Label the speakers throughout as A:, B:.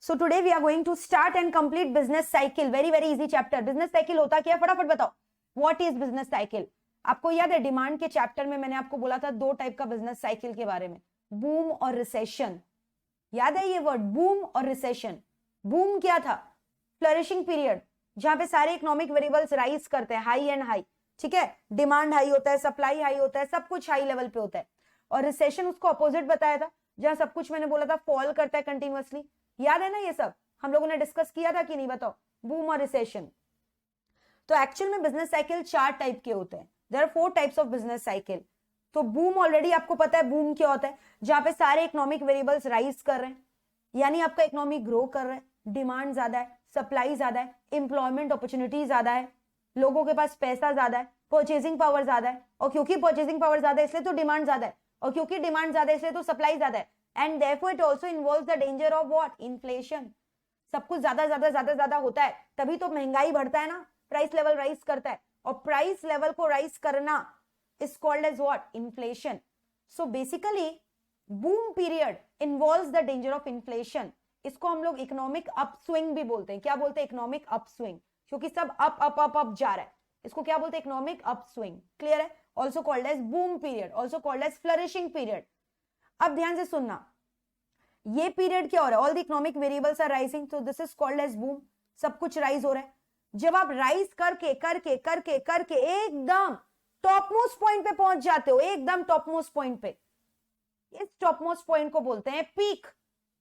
A: So today we are going to start and complete business cycle. Very very easy chapter. Business cycle होता क्या है, फटाफट बताओ. What is business cycle? आपको याद है डिमांड के चैप्टर में मैंने आपको बोला था दो टाइप का बिजनेस साइकिल के बारे में, बूम और रिसेशन. याद है ये वर्ड, बूम और रिसेशन? बूम क्या था? फ्लरिशिंग पीरियड, जहां पे सारे इकोनॉमिक वेरिएबल्स राइज करते हैं, हाई एंड हाई. ठीक है, डिमांड हाई होता है, सप्लाई हाई होता है, सब कुछ हाई लेवल पे होता है. और रिसेशन उसको अपोजिट बताया था, जहां सब कुछ मैंने बोला था फॉल करता है कंटिन्यूअसली. याद है ना, ये सब हम लोगों ने डिस्कस किया था कि नहीं, बताओ. बूम और रिसेशन. तो एक्चुअल में बिजनेस साइकिल चार टाइप के होते हैं. There are 4 types of business cycle. तो बूम ऑलरेडी आपको पता है बूम क्या होता है, जहां पे सारे इकोनॉमिक वेरिएबल्स राइज कर रहे हैं, यानी आपका इकोनॉमी ग्रो कर रहा है, डिमांड ज्यादा है, सप्लाई ज्यादा है, एम्प्लॉयमेंट अपॉर्चुनिटी ज्यादा है, लोगों के पास पैसा ज्यादा है, परचेजिंग पावर ज्यादा है, और क्योंकि परचेजिंग पावर ज्यादा है इसलिए तो डिमांड ज्यादा है, और क्योंकि डिमांड ज्यादा है इसलिए तो सप्लाई ज्यादा है. And therefore it also involves the danger of what? Inflation. सब कुछ ज्यादा ज्यादा ज्यादा ज्यादा होता है, तभी तो महंगाई बढ़ता है ना, प्राइस लेवल राइज करता है, और प्राइस लेवल को राइज करना is called as what? Inflation. So basically boom period involves the danger of inflation. इसको हम लोग इकोनॉमिक अपस्विंग भी बोलते हैं. क्या बोलते हैं? इकोनॉमिक अपस्विंग, क्योंकि सब अप अप अप अप जा रहा है. इसको क्या बोलते हैं? Economic upswing. क्लियर है? Also called as boom period, also called as flourishing period. अब ध्यान से सुनना, ये पीरियड क्या हो रहा है? All the economic variables are rising, तो this is called as boom. सब कुछ राइज हो रहा है. जब आप राइज करके करके करके करके एकदम टॉप मोस्ट पॉइंट पे पहुंच जाते हो, एकदम टॉप मोस्ट पॉइंट पे, इस टॉप मोस्ट पॉइंट को बोलते हैं पीक.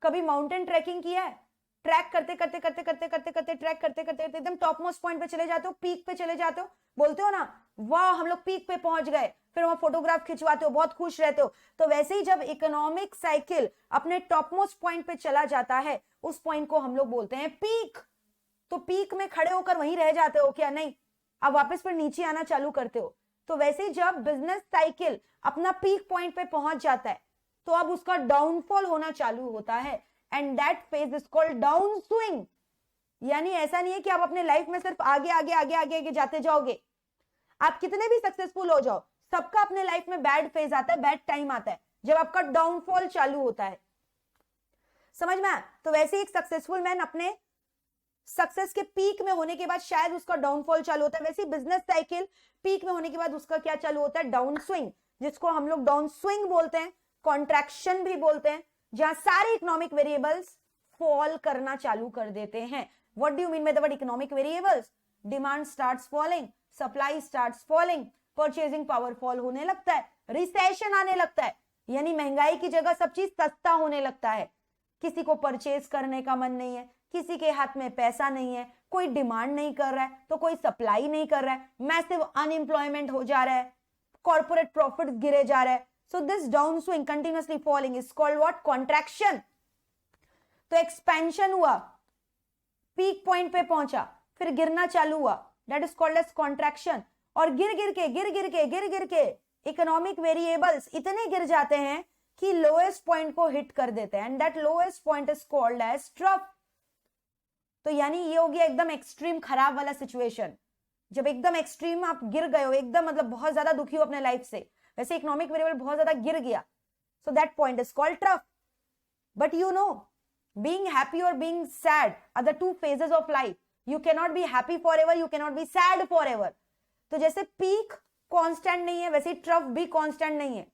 A: कभी माउंटेन ट्रैकिंग किया है? ट्रैक करते करते करते करते करते करते ट्रैक करते करते एकदम टॉप मोस्ट पॉइंट पे चले जाते हो, पीक पे चले जाते हो, बोलते हो ना वाह हम लोग पीक पे पहुंच गए, फिर वहां फोटोग्राफ खिंचवाते हो, बहुत खुश रहते हो. तो वैसे ही जब इकोनॉमिक साइकिल अपने टॉप मोस्ट पॉइंट पे चला जाता है, उस पॉइंट को हम लोग बोलते हैं पीक. तो पीक में खड़े होकर वहीं रह जाते हो क्या? नहीं, अब वापस फिर नीचे आना चालू करते हो. तो वैसे ही जब बिजनेस साइकिल अपना पीक पॉइंट पे पहुंच जाता है, तो अब उसका डाउनफॉल होना चालू होता है, and that phase is called down swing. यानी ऐसा नहीं है कि आप अपने लाइफ में सिर्फ आगे आगे आगे आगे आगे जाते जाओगे. आप कितने भी सक्सेसफुल हो जाओ, सबका अपने लाइफ में बैड फेज आता है, बैड टाइम आता है, जब आपका डाउनफॉल चालू होता है. समझ में आया? तो वैसे एक सक्सेसफुल मैन अपने सक्सेस के पीक में होने के बाद शायद उसका डाउनफॉल चालू होता है. वैसे बिजनेस साइकिल पीक में होने के बाद उसका क्या चालू होता है? डाउन स्विंग, जिसको हम लोग डाउन स्विंग बोलते हैं, कॉन्ट्रैक्शन भी बोलते हैं, जहां सारे इकोनॉमिक वेरिएबल्स फॉल करना चालू कर देते हैं. What do you mean by the word economic variables? Demand starts falling, supply starts falling, purchasing power fall होने लगता है, रिसेशन आने लगता है, यानी महंगाई की जगह सब चीज सस्ता होने लगता है. किसी को परचेज करने का मन नहीं है, किसी के हाथ में पैसा नहीं है, कोई डिमांड नहीं कर रहा है तो कोई सप्लाई नहीं कर रहा है, मैसिव अनएम्प्लॉयमेंट हो जा रहा है, कॉर्पोरेट प्रॉफिट्स गिरे जा रहा है. So this downswing continuously falling is called what? Contraction. तो एक्सपेंशन हुआ, पीक पॉइंट पे पहुंचा, फिर गिरना चालू हुआ, that is called as contraction. और गिर गिर के इकोनॉमिक वेरिएबल्स इतने गिर जाते हैं कि लोएस्ट पॉइंट को हिट कर देते हैं, and that lowest point is called as trough. तो यानी ये हो गया एकदम एक्सट्रीम खराब वाला सिचुएशन, जब एकदम एक्सट्रीम आप गिर गए हो, एकदम मतलब बहुत ज्यादा दुखी हो अपने लाइफ से. वैसे इकोनॉमिक वेरिएबल बहुत ज्यादा गिर गया, so that point is called trough. But you know, being happy और being sad are the two phases of life. You can not be happy for ever, you can not be sad for ever. तो जैसे peak constant नहीं है, वैसे trough भी constant नहीं है.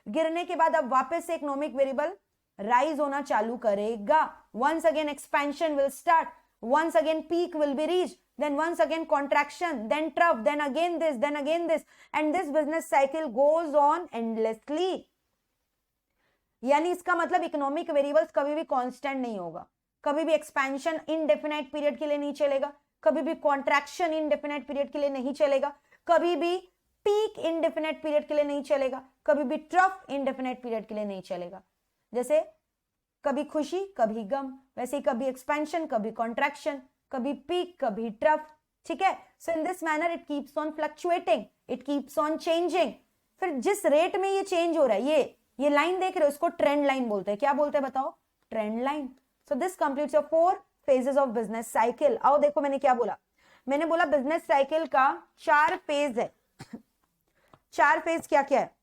A: गिरने के बाद अब वापस से इकोनॉमिक वेरिएबल राइज होना चालू करेगा. Once again expansion will start, once again peak will be reached, then once again contraction, then trough, then again this, and this business cycle goes on endlessly. यानी इसका मतलब इकोनॉमिक वेरिएबल्स कभी भी constant नहीं होगा, कभी भी एक्सपेंशन इनडेफिनाइट पीरियड के लिए नहीं चलेगा, कभी भी कॉन्ट्रैक्शन इनडेफिनाइट पीरियड के लिए नहीं चलेगा, कभी भी पीक इनडेफिनाइट पीरियड के लिए नहीं चलेगा, कभी भी ट्रफ इनडेफिनाइट पीरियड के लिए नहीं चलेगा. जैसे कभी खुशी कभी गम, वैसे ही कभी एक्सपेंशन कभी कॉन्ट्रैक्शन, कभी पीक कभी ट्रफ. ठीक है? So in this manner it keeps on fluctuating, it keeps on changing. फिर जिस रेट में ये चेंज हो रहा है, ये लाइन देख रहे हो, इसको ट्रेंड लाइन बोलते हैं. क्या बोलते हैं बताओ? Trend line. So this completes your 4 phases of business cycle. आओ देखो मैंने क्या बोला. मैंने बोला बिजनेस साइकिल का 4 फेज है. 4 फेज क्या क्या है?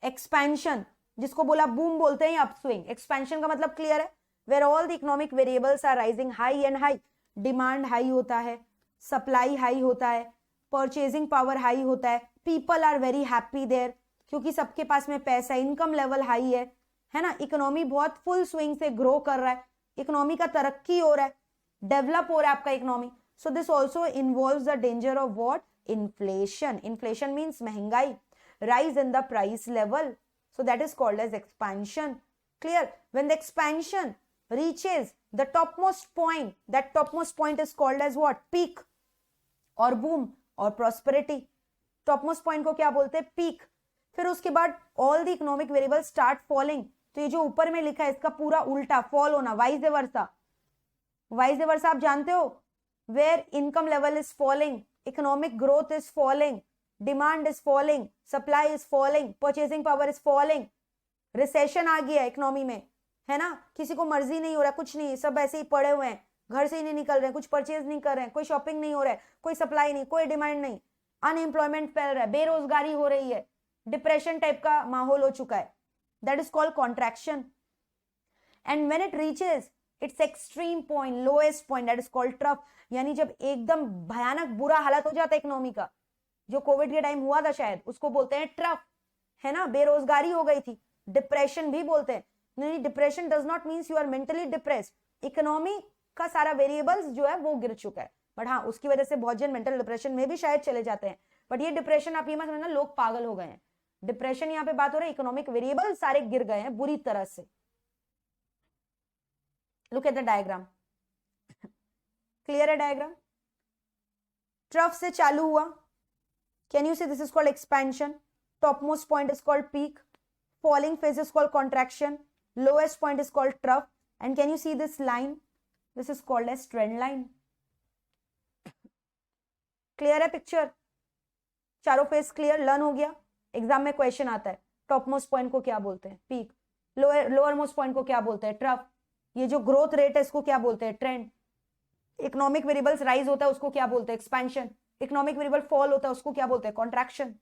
A: एक्सपेंशन, जिसको बोला बूम बोलते हैं, अपस्विंग. एक्सपेंशन का मतलब क्लियर है, where all the economic variables are rising high and high, demand high होता है, सप्लाई हाई होता है, परचेजिंग पावर हाई होता है, people are very happy there, क्योंकि सबके पास में पैसा, इनकम लेवल हाई है ना, इकोनॉमी बहुत फुल स्विंग से ग्रो कर रहा है, इकोनॉमी का तरक्की हो रहा है, डेवलप हो रहा है आपका economy. So this also involves the danger of what, inflation. Inflation means महंगाई, rise in the price level, so that is called as expansion. Clear? When the expansion reaches the topmost point, that topmost point is called as what, peak or boom or prosperity. topmost point को क्या बोलते हैं, peak. फिर उसके बाद all the economic variables start falling. तो ये जो ऊपर में लिखा है इसका पूरा उल्टा, fall होना, vice versa. vice versa आप जानते हो, where income level is falling, economic growth is falling, demand is falling, supply is falling, purchasing power is falling, recession आ गया इकोनॉमी में, है ना, किसी को मर्जी नहीं हो रहा, कुछ नहीं, सब ऐसे ही पड़े हुए हैं, घर से ही नहीं निकल रहे हैं, कुछ परचेज नहीं कर रहे हैं, कोई शॉपिंग नहीं हो रहा है, कोई सप्लाई नहीं, कोई डिमांड नहीं, अनएम्प्लॉयमेंट फैल रहा है, बेरोजगारी हो रही है, डिप्रेशन टाइप का माहौल हो चुका है. That is called contraction. And when it reaches it's extreme point, lowest point, that is called trough. यानी जब एकदम भयानक बुरा हालत हो जाता है इकोनॉमी का, जो कोविड के टाइम हुआ था शायद, उसको बोलते हैं ट्रफ, है ना, बेरोजगारी हो गई थी, डिप्रेशन भी बोलते हैं. नहीं, depression does not means you are mentally depressed, economy का सारा वेरिएबल्स जो है वो गिर चुका है, बट हाँ उसकी वजह से बहुत जन मेंटल डिप्रेशन में भी शायद चले जाते हैं. बट ये डिप्रेशन आप ये मत समझना लोग पागल हो गए हैं, डिप्रेशन यहाँ पे बात हो रहा है इकोनॉमिक वेरिएबल सारे गिर गए हैं बुरी तरह से. Look at the diagram, clear है डायग्राम. ट्रफ से चालू हुआ, can you see this is called expansion, topmost point is called peak, falling phase is called contraction, lowest point is called trough, and can you see this line, this is called as trend line. clear है picture, चारों phase clear, learn हो गया. Exam में question आता है top most point को क्या बोलते हैं, पीक, लोअर मोस्ट पॉइंट को क्या बोलते हैं, ट्रफ, ये जो ग्रोथ रेट है इसको क्या बोलते हैं, ट्रेंड, इकोनॉमिक वेरिएबल्स राइज होता है उसको क्या बोलते हैं, एक्सपेंशन, इकोनॉमिक वेरिएबल फॉल होता है उसको क्या बोलते हैं, कॉन्ट्रैक्शन.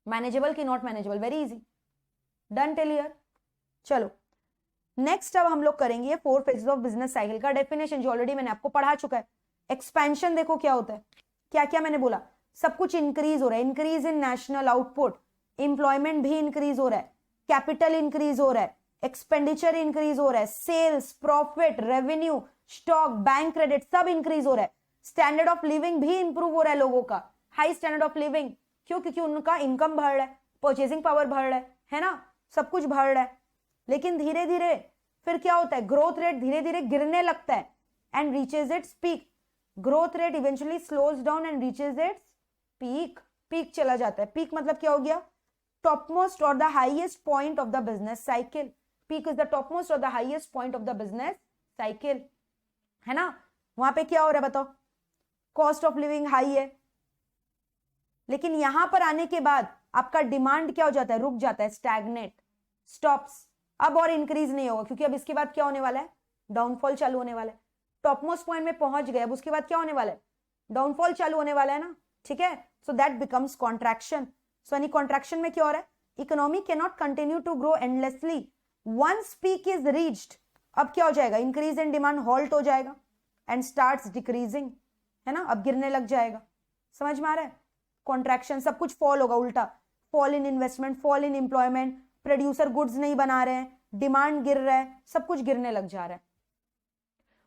A: मैनेजेबल की not manageable, very easy, done till here. चलो नेक्स्ट अब हम लोग करेंगे 4 फेजेस ऑफ बिजनेस साइकिल का डेफिनेशन, जो ऑलरेडी मैंने आपको पढ़ा चुका है. एक्सपेंशन देखो क्या होता है, क्या क्या मैंने बोला, सब कुछ इंक्रीज हो रहा है, increase in national output, employment भी इंक्रीज हो रहा है, कैपिटल इंक्रीज हो रहा है, एक्सपेंडिचर इंक्रीज हो रहा है, sales, profit, revenue, stock, bank credit सब इंक्रीज हो रहा है, स्टैंडर्ड ऑफ लिविंग भी इंप्रूव हो रहा है लोगों का, हाई स्टैंडर्ड ऑफ लिविंग, क्यों, क्योंकि उनका इनकम बढ़ रहा है, परचेजिंग पावर बढ़ रहा है ना, सब कुछ बढ़ रहा है. लेकिन धीरे धीरे फिर क्या होता है, ग्रोथ रेट धीरे धीरे गिरने लगता है and reaches its peak. Growth rate eventually slows down and reaches its peak. Peak चला जाता है, पीक मतलब क्या हो गया, टॉपमोस्ट और the highest point of the business cycle. Peak is the topmost और the highest point of the business cycle, है ना. वहां पे क्या हो रहा है बताओ, कॉस्ट ऑफ लिविंग हाई है, लेकिन यहां पर आने के बाद आपका डिमांड क्या हो जाता है, रुक जाता है, स्टैग्नेट, स्टॉप्स. अब और इंक्रीज नहीं होगा, क्योंकि अब इसके बाद क्या होने वाला है, डाउनफॉल चालू होने वाला है. टॉपमोस्ट पॉइंट में पहुंच गए, अब उसके बाद क्या होने वाला है, डाउनफॉल चालू होने वाला है ना, ठीक है. So that becomes contraction. So यानी कॉन्ट्रैक्शन में क्या हो रहा है, economy can not continue to grow endlessly, once peak is reached अब क्या हो जाएगा, इंक्रीज इन डिमांड हॉल्ट हो जाएगा एंड स्टार्ट्स डिक्रीजिंग, है ना, अब गिरने लग जाएगा. समझ में आ रहा है, कॉन्ट्रैक्शन, सब कुछ फॉल होगा उल्टा, fall in investment, fall in employment, producer goods नहीं बना रहे हैं, डिमांड गिर रहा है, सब कुछ गिरने लग जा रहा है.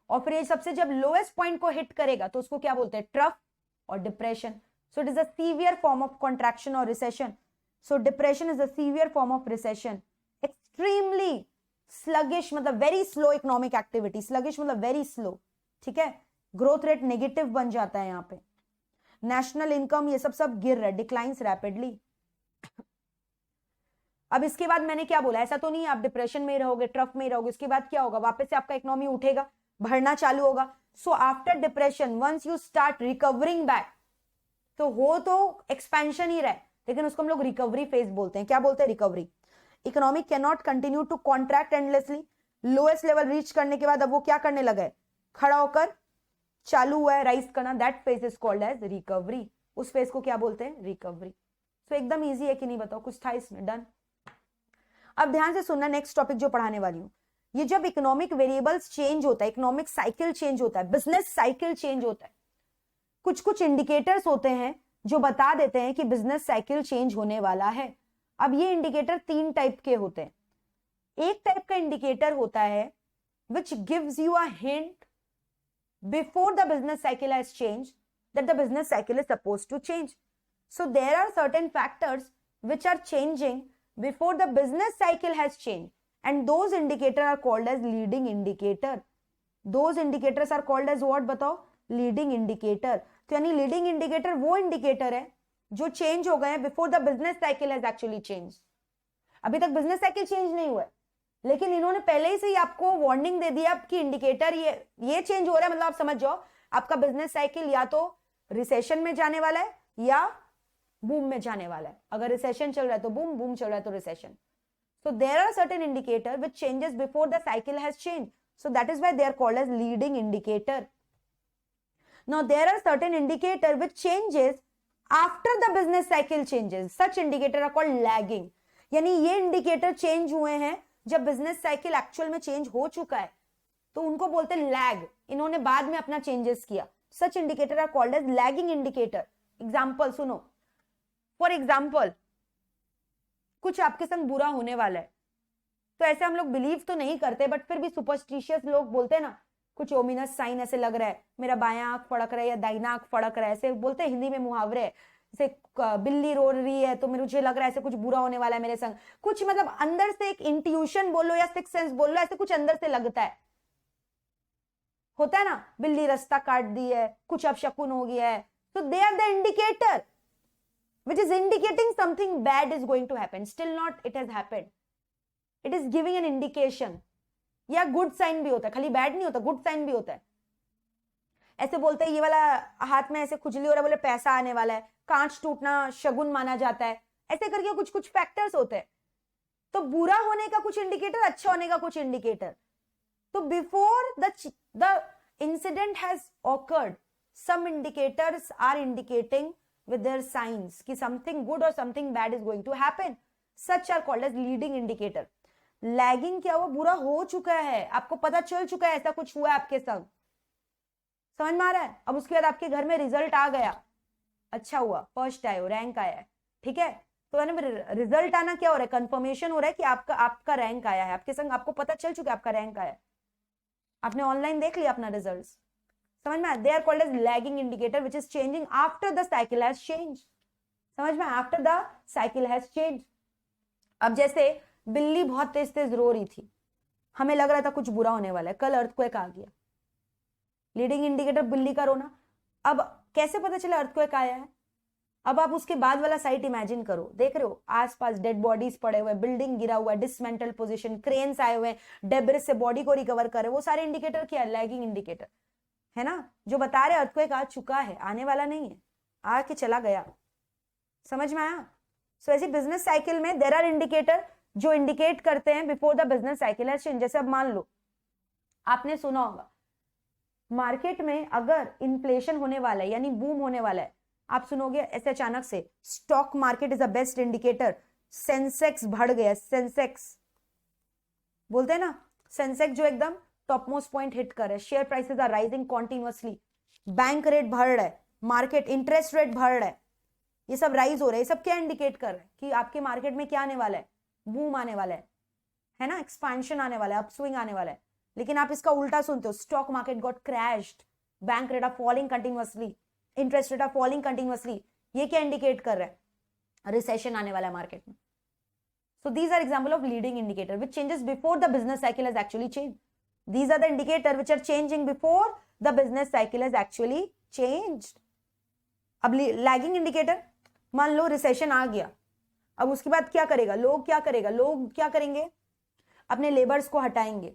A: और फिर ये सबसे जब लोएस्ट पॉइंट को हिट करेगा तो उसको क्या बोलते हैं, ट्रफ और depression. So it is a severe form of contraction और recession. So depression is a severe form of recession. Extremely sluggish मतलब very slow economic activity, sluggish मतलब वेरी स्लो, ठीक है. ग्रोथ रेट नेगेटिव बन जाता है यहाँ पे, नेशनल इनकम ये सब गिर रहा है, डिक्लाइंस रैपिडली. अब इसके बाद मैंने क्या बोला, ऐसा तो नहीं आप डिप्रेशन में रहोगे, ट्रफ में रहोगे, इसके बाद क्या होगा, वापस से आपका इकोनॉमी उठेगा, बढ़ना चालू होगा. So after depression once you start recovering back, तो हो तो एक्सपेंशन ही रहे, लेकिन उसको हम लोग रिकवरी फेज बोलते हैं. क्या बोलते हैं, recovery. Economy can not continue to contract endlessly, lowest level reach करने के बाद अब वो क्या करने लगा है, खड़ा होकर चालू हुआ है राइज करना, that phase is called as recovery. उस फेज को क्या बोलते हैं, रिकवरी. सो एकदम इजी है कि नहीं बताओ, कुछ था इसमें, डन. अब ध्यान से सुनना, नेक्स्ट टॉपिक जो पढ़ाने वाली हूं, ये जब इकोनॉमिक वेरिएबल्स चेंज होता है, इकोनॉमिक साइकिल चेंज होता है, बिजनेस साइकिल चेंज होता है, कुछ कुछ इंडिकेटर्स होते हैं जो बता देते हैं कि बिजनेस साइकिल चेंज होने वाला है। अब ये इंडिकेटर 3 टाइप के होते हैं। एक टाइप का इंडिकेटर होता है which gives you a hint before the business cycle has changed that the business cycle is supposed to change. So there are certain factors which are changing before the business cycle has changed, and those indicators are called as leading indicator. Those indicators are called as what बताओ? Leading indicator. तो यानी leading indicator वो indicator है जो change हो गए before the business cycle has actually changed. अभी तक business cycle change नहीं हुआ है, लेकिन इन्होंने पहले ही से ही आपको वार्निंग दे दिया कि इंडिकेटर ये चेंज हो रहा है, मतलब आप समझ जाओ आपका बिजनेस साइकिल या तो रिसेशन में जाने वाला है या बूम में जाने वाला है। अगर रिसेशन चल रहा है तो बूम, बूम चल रहा है तो recession. So there are certain indicator which changes before the cycle has change, so that is why they are called as leading indicator. Now there are certain indicator which changes after the business cycle changes, such indicator are called lagging. यानी ये indicator change हुए हैं जब business cycle actual में change हो चुका है, तो उनको बोलते हैं लैग, इन्होंने बाद में अपना चेंजेस किया। Such indicator are called as lagging indicator. Example सुनो, फॉर एग्जांपल कुछ आपके संग बुरा होने वाला है, तो ऐसे हम लोग बिलीव तो नहीं करते, बट फिर भी सुपरस्टिशियस लोग बोलते हैं ना, कुछ ओमिनस साइन ऐसे लग रहा है, मेरा बायां आंख फड़क रहा है या दाहिना आंख फड़क रहा है, ऐसे बोलते हैं, हिंदी में मुहावरे है। जैसे बिल्ली रो रही है तो मुझे लग रहा है ऐसे कुछ बुरा होने वाला है मेरे संग, कुछ मतलब अंदर से एक इंट्यूशन बोलो या सिक्स सेंस बोलो, ऐसे कुछ अंदर से लगता है, होता है ना, बिल्ली रास्ता काट दी है, कुछ अपशकुन हो गया है। तो they are the indicator which is indicating something bad is going to happen, still not it has happened, it is giving an indication। या गुड साइन भी होता है, खाली बैड नहीं होता, गुड साइन भी होता है। ऐसे बोलते हैं ये वाला हाथ में ऐसे खुजली हो रहा है, बोले पैसा आने वाला है, कांच टूटना शगुन माना जाता है, ऐसे करके कुछ कुछ फैक्टर्स होते हैं। तो बुरा होने का कुछ इंडिकेटर, अच्छा होने का कुछ इंडिकेटर। तो before the incident has occurred, some indicators are indicating with their signs कि something good or something bad is going to happen, such are called as leading indicator। Lagging क्या हुआ, बुरा हो चुका है, आपको पता चल चुका है ऐसा कुछ हुआ है आपके संग, समझ में आ रहा है। अब उसके बाद आपके घर में रिजल्ट आ गया, अच्छा हुआ, फर्स्ट आए हो, रैंक आया है, ठीक है, तो यानी रिजल्ट आना क्या हो रहा है, कंफर्मेशन हो रहा है कि आपका रैंक आया है आपके संग, आपको पता चल चुका है आपका रैंक आया है, आपने ऑनलाइन देख लिया अपना रिजल्ट, समझ में। They are called as lagging indicator which is changing after the cycle has change, समझ में, after the cycle has change. अब जैसे बिल्ली बहुत तेज तेज रो रही थी, हमें लग रहा था कुछ बुरा होने वाला है, कल अर्थक्वेक आ गया, लीडिंग इंडिकेटर बिल्ली का रोना। अब कैसे पता चला अर्थक्वेक आया है, अब आप उसके बाद वाला साइट इमेजिन करो, देख रहे हो आसपास डेड बॉडीज पड़े हुए, बिल्डिंग गिरा हुआ है, डिसमेंटल पोजीशन, क्रेन्स आए हुए, डेब्रिस से बॉडी को रिकवर करे, वो सारे इंडिकेटर क्या है, लैगिंग इंडिकेटर है ना, जो बता रहे अर्थक्वेक आ चुका है, आने वाला नहीं है, आके चला गया, समझ में आया। सो ऐसी बिजनेस साइकिल में देयर आर इंडिकेटर जो इंडिकेट करते हैं before the business cycle has change. जैसे अब मान लो आपने सुना होगा मार्केट में अगर इन्फ्लेशन होने वाला है यानी बूम होने वाला है, आप सुनोगे ऐसे अचानक से, stock market is the best indicator, Sensex बढ़ गया, सेंसेक्स बोलते हैं ना, सेंसेक्स जो एकदम टॉप मोस्ट पॉइंट हिट कर रहा है, share prices are rising continuously, bank rate बढ़ रहा है, मार्केट इंटरेस्ट रेट बढ़ रहा है, ये सब राइज हो रहा है, ये सब क्या इंडिकेट कर रहा है कि आपके मार्केट में क्या आने वाला है, बूम आने वाला है ना, एक्सपेंशन आने वाला है, अपस्विंग आने वाला है। लेकिन आप इसका उल्टा सुनते हो, stock market got crashed, bank rate are falling continuously, interest rate are falling continuously, ये क्या इंडिकेट कर रहा है, रिसेशन आने वाला है मार्केट में। So these are example of leading indicator which changes before the business cycle has actually changed. These are the indicators which are changing before the business cycle has actually changed। अब lagging indicator, मान लो recession आ गया, अब उसके बाद क्या करेगा, लोग क्या करेंगे, अपने लेबर्स को हटाएंगे,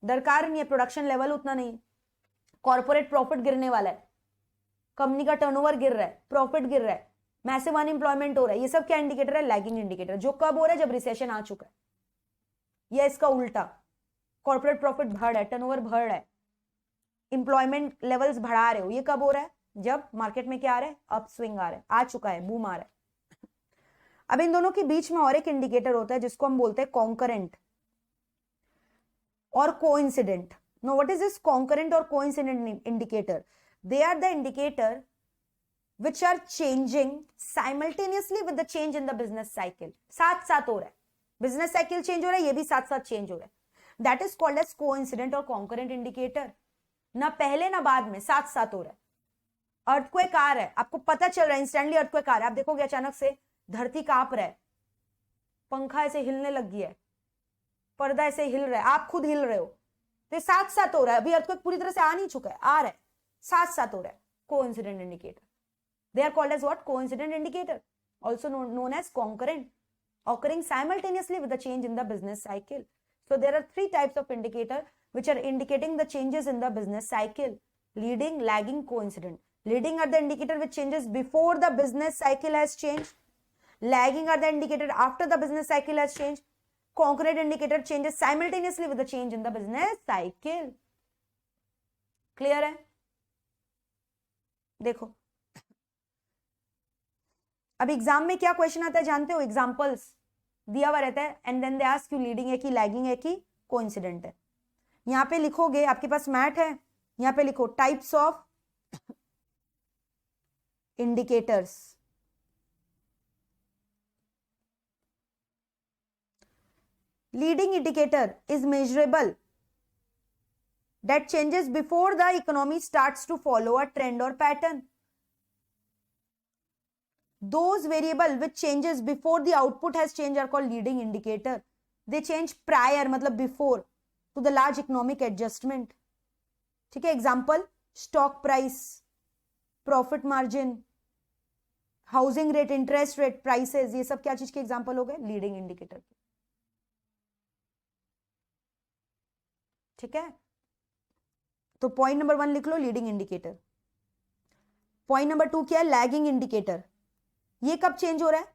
A: दरकार नहीं है, प्रोडक्शन लेवल उतना नहीं है, कॉर्पोरेट प्रॉफिट गिरने वाला है, कंपनी का टर्नओवर गिर रहा है, प्रॉफिट गिर रहा है, मैसिव अनएम्प्लॉयमेंट हो रहा है, ये सब क्या इंडिकेटर है, लैगिंग इंडिकेटर, जो कब हो रहा है, जब रिसेशन आ चुका है। या इसका उल्टा, कॉर्पोरेट प्रॉफिट बढ़ रहा है, टर्नओवर बढ़ रहा है, इंप्लॉयमेंट लेवल्स बढ़ा रहे हो, ये कब हो रहा है, जब मार्केट में क्या आ रहा है, अप स्विंग आ रहा है, आ चुका है, बूम आ रहा है। अब इन दोनों के बीच में और एक इंडिकेटर होता है जिसको हम बोलते हैं concurrent. or coincident. Now what is this concurrent or coincident indicator? They are the indicator which are changing simultaneously with the change in the business cycle. साथ साथ हो रहा है, business cycle change हो रहा है, ये भी साथ साथ change हो रहा है. That is called as coincident or concurrent indicator. ना पहले ना बाद में, साथ साथ हो रहा है. अर्थक्वेक आ रहा है, आपको पता चल रहा है इंस्टेंटली अर्थक्वेक आ रहा है. आप देखोगे अचानक से धरती कांप रहा है, पंखा ऐसे हिलने लग गया है, पर्दा ऐसे हिल रहा है, आप खुद हिल रहे हो. तो साथ साथ हो रहा है. अभी अर्थक्वेक पूरी तरह से आ नहीं चुका है, आ रहा है, साथ साथ हो रहा है. Coincident indicator. They are called as what? Coincident indicator, also known as concurrent, occurring simultaneously with the change in the business cycle. So there are three types of indicator which are indicating the changes in the business cycle: leading, lagging, coincident. Leading are the indicator which changes before the business cycle has changed. Lagging are the indicator after the business cycle has changed. Concurrent indicator changes simultaneously with the change in the business cycle. Clear है? देखो अब exam में क्या question आता है जानते हो? Examples दिया हुआ रहता है and then they ask you leading है कि लैगिंग है कि कोइंसिडेंट है. यहां पे लिखोगे, आपके पास मैट है, यहां पे लिखो types of indicators. Leading indicator is measurable that changes before the economy starts to follow a trend or pattern. Those variable which changes before the output has changed are called leading indicator. They change prior मतलब before to the large economic adjustment. ठीक है? Example, stock price, profit margin, housing rate, interest rate, prices, ये सब क्या चीज के example हो गए? leading indicator. ठीक है? तो पॉइंट नंबर 1 लिख लो लीडिंग इंडिकेटर. पॉइंट नंबर 2 क्या है? Lagging indicator. ये कब चेंज हो रहा है?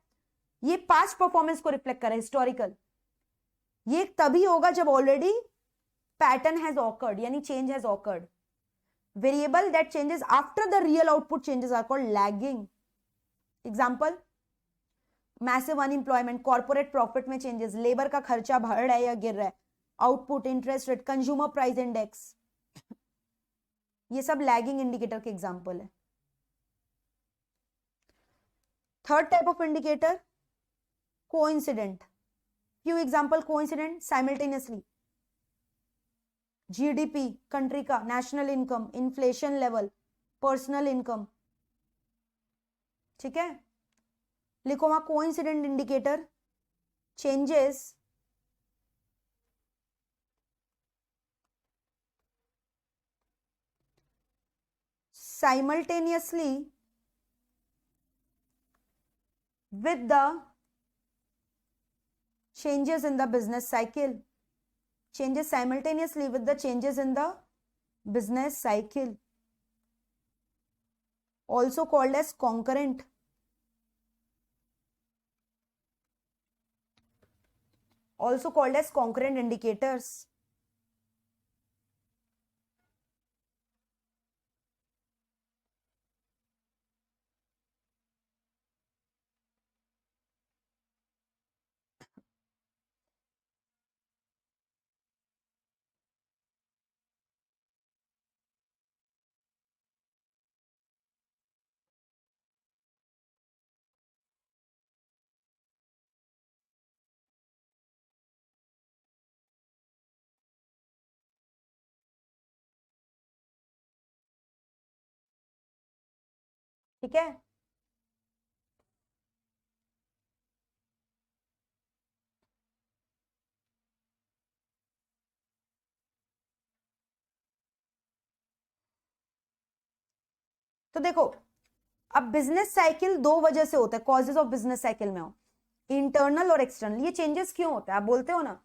A: ये पास्ट परफॉर्मेंस को रिफ्लेक्ट कर रहा है, हिस्टोरिकल. ये तभी होगा जब ऑलरेडी पैटर्न हैज ऑकर्ड, यानी change has occurred. Variable that changes after the real output changes are called lagging. Example, massive unemployment, corporate profit में चेंजेस, लेबर का खर्चा बढ़ रहा है या गिर रहा है, output, interest rate, consumer price index, ये सब लैगिंग इंडिकेटर के एग्जांपल है. Third type of indicator coincident. Few example coincident. Simultaneously GDP country का, national income, inflation level, personal income. ठीक है? लिखो वहां coincident indicator changes simultaneously with the changes in the business cycle. Changes simultaneously with the changes in the business cycle. Also called as concurrent. Also called as concurrent indicators. ठीक है? तो देखो अब business cycle दो वजह से होता है, कॉजेज ऑफ बिजनेस साइकिल में हो, इंटरनल और एक्सटर्नल. ये चेंजेस क्यों होता है? आप बोलते हो ना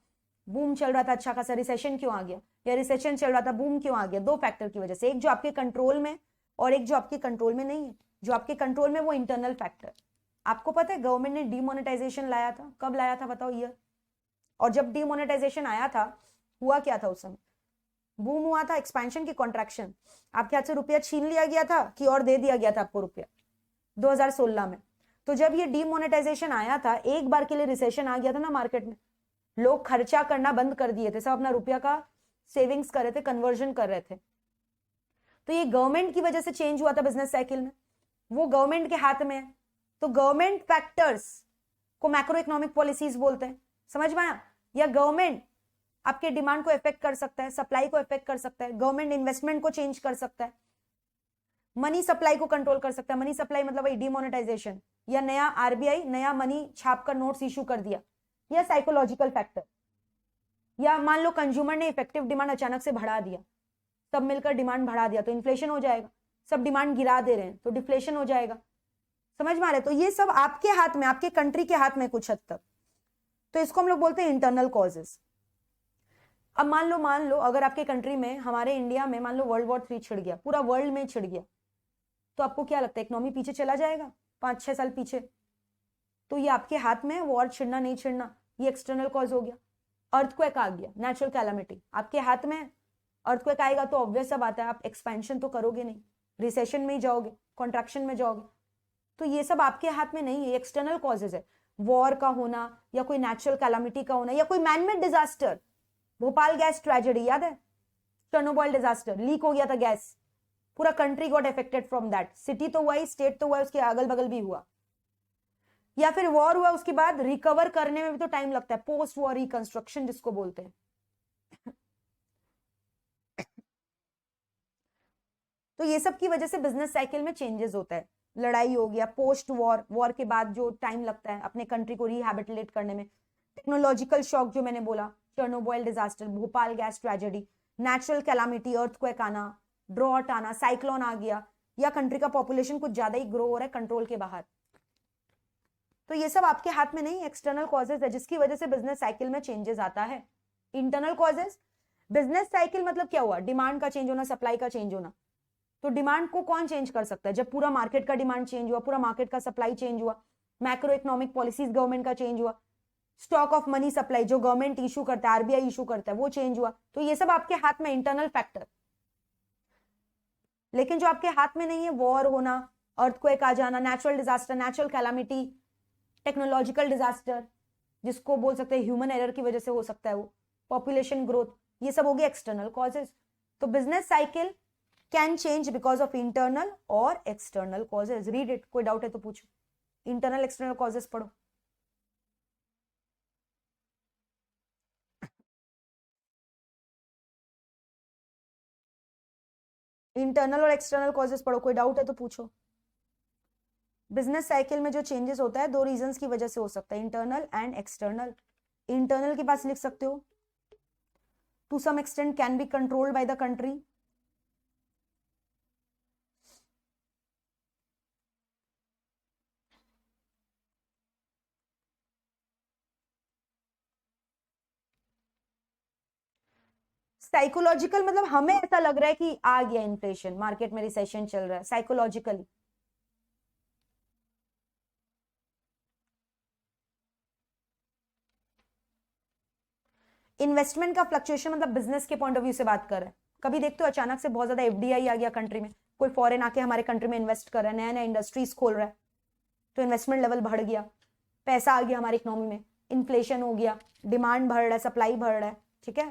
A: बूम चल रहा था, अच्छा खासा रिसेशन क्यों आ गया, या रिसेशन चल रहा था बूम क्यों आ गया? दो फैक्टर की वजह से, एक जो आपके कंट्रोल में और एक जो आपके कंट्रोल में नहीं है. जो आपके कंट्रोल में वो इंटरनल फैक्टर. आपको पता है गवर्नमेंट ने डीमोनेटाइजेशन लाया था, कब लाया था बताओ ईयर? और जब डीमोनेटाइजेशन आया था हुआ क्या था उस समय? बूम हुआ था, एक्सपेंशन की कॉन्ट्रैक्शन. आपके हाथ से रुपया छीन लिया गया था कि और दे दिया गया था आपको रुपया 2016 में. तो जब ये डीमोनेटाइजेशन आया था, एक बार के लिए रिसेशन आ गया था ना मार्केट में, लोग खर्चा करना बंद कर दिए थे, सब अपना रुपया का सेविंग्स कर रहे थे, कन्वर्जन कर रहे थे। तो ये गवर्नमेंट की वजह से चेंज हुआ था बिजनेस साइकिल में, वो गवर्नमेंट के हाथ में है। तो गवर्नमेंट फैक्टर्स को मैक्रो इकोनॉमिक पॉलिसीज बोलते हैं, समझ में आया? या गवर्नमेंट आपके डिमांड को इफेक्ट कर सकता है, सप्लाई को इफेक्ट कर सकता है, गवर्नमेंट इन्वेस्टमेंट को चेंज कर सकता है, मनी सप्लाई को कंट्रोल कर सकता है। मनी सप्लाई मतलब वही डिमोनेटाइजेशन, या नया आरबीआई नया मनी छाप कर नोट्स इशू कर दिया, या साइकोलॉजिकल फैक्टर, या मान लो कंज्यूमर ने इफेक्टिव डिमांड अचानक से बढ़ा दिया, सब मिलकर डिमांड बढ़ा दिया तो इन्फ्लेशन हो जाएगा। सब डिमांड गिरा दे रहे हैं तो डिफ्लेशन हो जाएगा। समझ में आ रहा है? तो ये सब आपके हाथ में, आपके कंट्री के हाथ में कुछ हद तक। तो इसको हम लोग बोलते हैं इंटरनल कॉजेस। अब मान लो अगर आपके कंट्री में, हमारे इंडिया में मान लो वर्ल्ड वॉर 3 छिड़ गया, पूरा वर्ल्ड में छिड़ गया, तो आपको क्या लगता है इकोनॉमी पीछे चला जाएगा 5-6 साल पीछे? तो ये आपके हाथ में है, वॉर छिड़ना नहीं छिड़ना, ये एक्सटर्नल कॉज हो गया। अर्थक्वेक आ गया, नेचुरल कैलामिटी, आपके हाथ में है। अर्थक्वेक आएगा तो ऑब्वियस सा बात है आप एक्सपेंशन तो करोगे नहीं, रिसेशन में ही जाओगे, कॉन्ट्रैक्शन में जाओगे। तो ये सब आपके हाथ में नहीं है, एक्सटर्नल कॉजेज है। वॉर का होना, या कोई नेचुरल कैलामिटी का होना, या कोई manmade disaster. Bhopal gas tragedy याद है? चेर्नोबिल डिजास्टर, लीक हो गया था गैस, पूरा country got affected from that. City तो हुआ ही, स्टेट तो हुआ, उसके अगल बगल भी हुआ। या फिर वॉर हुआ, उसके बाद रिकवर करने में भी तो टाइम लगता है, पोस्ट वॉर रिकंस्ट्रक्शन जिसको बोलते हैं। तो ये सब की वजह से बिजनेस साइकिल में चेंजेस होता है। लड़ाई हो गया, पोस्ट वॉर, वॉर के बाद जो टाइम लगता है अपने कंट्री को रिहैबिलिटेट करने में, टेक्नोलॉजिकल शॉक जो मैंने बोला, Chernobyl disaster, Bhopal gas tragedy, natural calamity, earthquake आना, ड्रॉट आना, साइक्लोन आ गया, या कंट्री का पॉपुलेशन कुछ ज्यादा ही ग्रो हो रहा है कंट्रोल के बाहर। तो ये सब आपके हाथ में नहीं, एक्सटर्नल कॉजेज है जिसकी वजह से बिजनेस साइकिल में चेंजेस आता है। इंटरनल कॉजेज, बिजनेस साइकिल मतलब क्या हुआ? डिमांड का चेंज होना, सप्लाई का चेंज होना। तो डिमांड को कौन चेंज कर सकता है? जब पूरा मार्केट का डिमांड चेंज हुआ, पूरा मार्केट का सप्लाई चेंज हुआ, मैक्रो इकोनॉमिक पॉलिसीज गवर्नमेंट का चेंज हुआ, स्टॉक ऑफ मनी सप्लाई जो गवर्नमेंट इशू करता है, आरबीआई इशू करता है, वो चेंज हुआ। तो ये सब आपके हाथ में, इंटरनल फैक्टर। लेकिन जो आपके हाथ में नहीं है, वॉर होना, अर्थक्वेक आ जाना, natural disaster, natural calamity, technological disaster जिसको बोल सकते हैं ह्यूमन एरर की वजह से हो सकता है वो, पॉपुलेशन ग्रोथ, ये सब हो गए एक्सटर्नल कॉजेज। तो business cycle can change because of internal और एक्सटर्नल कॉजेज। रीड इट, कोई डाउट है तो पूछो। इंटरनल एक्सटर्नल कॉजेज पढ़ो। इंटरनल और एक्सटर्नल कॉजेज पढ़ो, कोई डाउट है तो पूछो। बिजनेस साइकिल में जो चेंजेस होता है 2 रीजंस की वजह से हो सकता है, इंटरनल एंड एक्सटर्नल। इंटरनल के पास लिख सकते हो to some extent can be controlled by the country. Psychological मतलब हमें ऐसा लग रहा है कि आ गया इन्फ्लेशन, मार्केट में रिसेशन चल रहा है, साइकोलॉजिकली। इन्वेस्टमेंट का फ्लक्चुएशन मतलब बिजनेस के पॉइंट ऑफ व्यू से बात कर रहे हैं। कभी देखते हो अचानक से बहुत ज्यादा एफडीआई आ गया कंट्री में, कोई फॉरेन आके हमारे कंट्री में इन्वेस्ट कर रहा है, नया नया इंडस्ट्रीज खोल रहा है, तो इन्वेस्टमेंट लेवल बढ़ गया, पैसा आ गया हमारी इकोनॉमी में, इन्फ्लेशन हो गया, डिमांड बढ़ रहा है, सप्लाई बढ़ रहा है। ठीक है,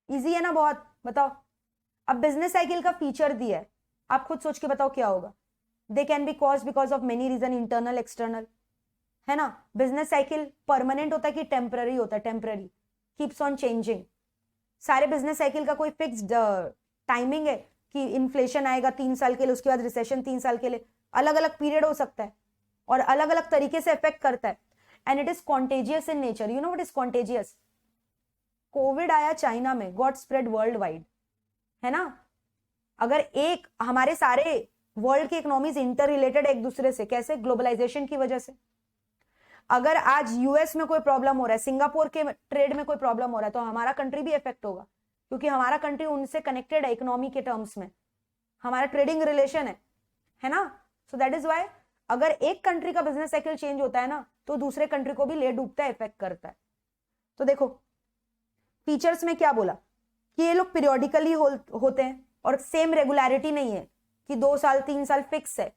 A: इजी है ना बहुत? बताओ। अब बिजनेस साइकिल का फीचर दिया है, आप खुद सोच के बताओ क्या होगा। They can be cause because of many reason, internal external, है ना? बिजनेस साइकिल परमानेंट होता है कि टेम्पररी होता है? Temporary, keeps on changing. सारे बिजनेस साइकिल का कोई फिक्स्ड टाइमिंग है कि इन्फ्लेशन आएगा 3 साल के लिए, उसके बाद रिसेशन 3 साल के लिए? अलग अलग पीरियड हो सकता है और अलग अलग तरीके से इफेक्ट करता है। And it is contagious in nature. You know what is contagious? Covid आया चाइना में, गॉट स्प्रेड वर्ल्ड वाइड, है ना? अगर एक, हमारे सारे वर्ल्ड की इकोनॉमीज इंटर रिलेटेड एक दूसरे से, कैसे? ग्लोबलाइजेशन की वजह से। अगर आज यूएस में कोई प्रॉब्लम हो रहा है, सिंगापुर के ट्रेड में कोई प्रॉब्लम हो रहा है, तो हमारा कंट्री भी इफेक्ट होगा, क्योंकि हमारा कंट्री उनसे कनेक्टेड है इकोनॉमी के टर्म्स में, हमारा ट्रेडिंग रिलेशन है ना? सो दैट इज वाई अगर एक कंट्री का बिजनेस साइकिल चेंज होता है ना, तो दूसरे कंट्री को भी ले डूबता है, इफेक्ट करता है। तो देखो फीचर्स में क्या बोला कि ये लोग पीरियोडिकली होते हैं और सेम रेगुलरिटी नहीं है कि 2 साल 3 साल फिक्स है।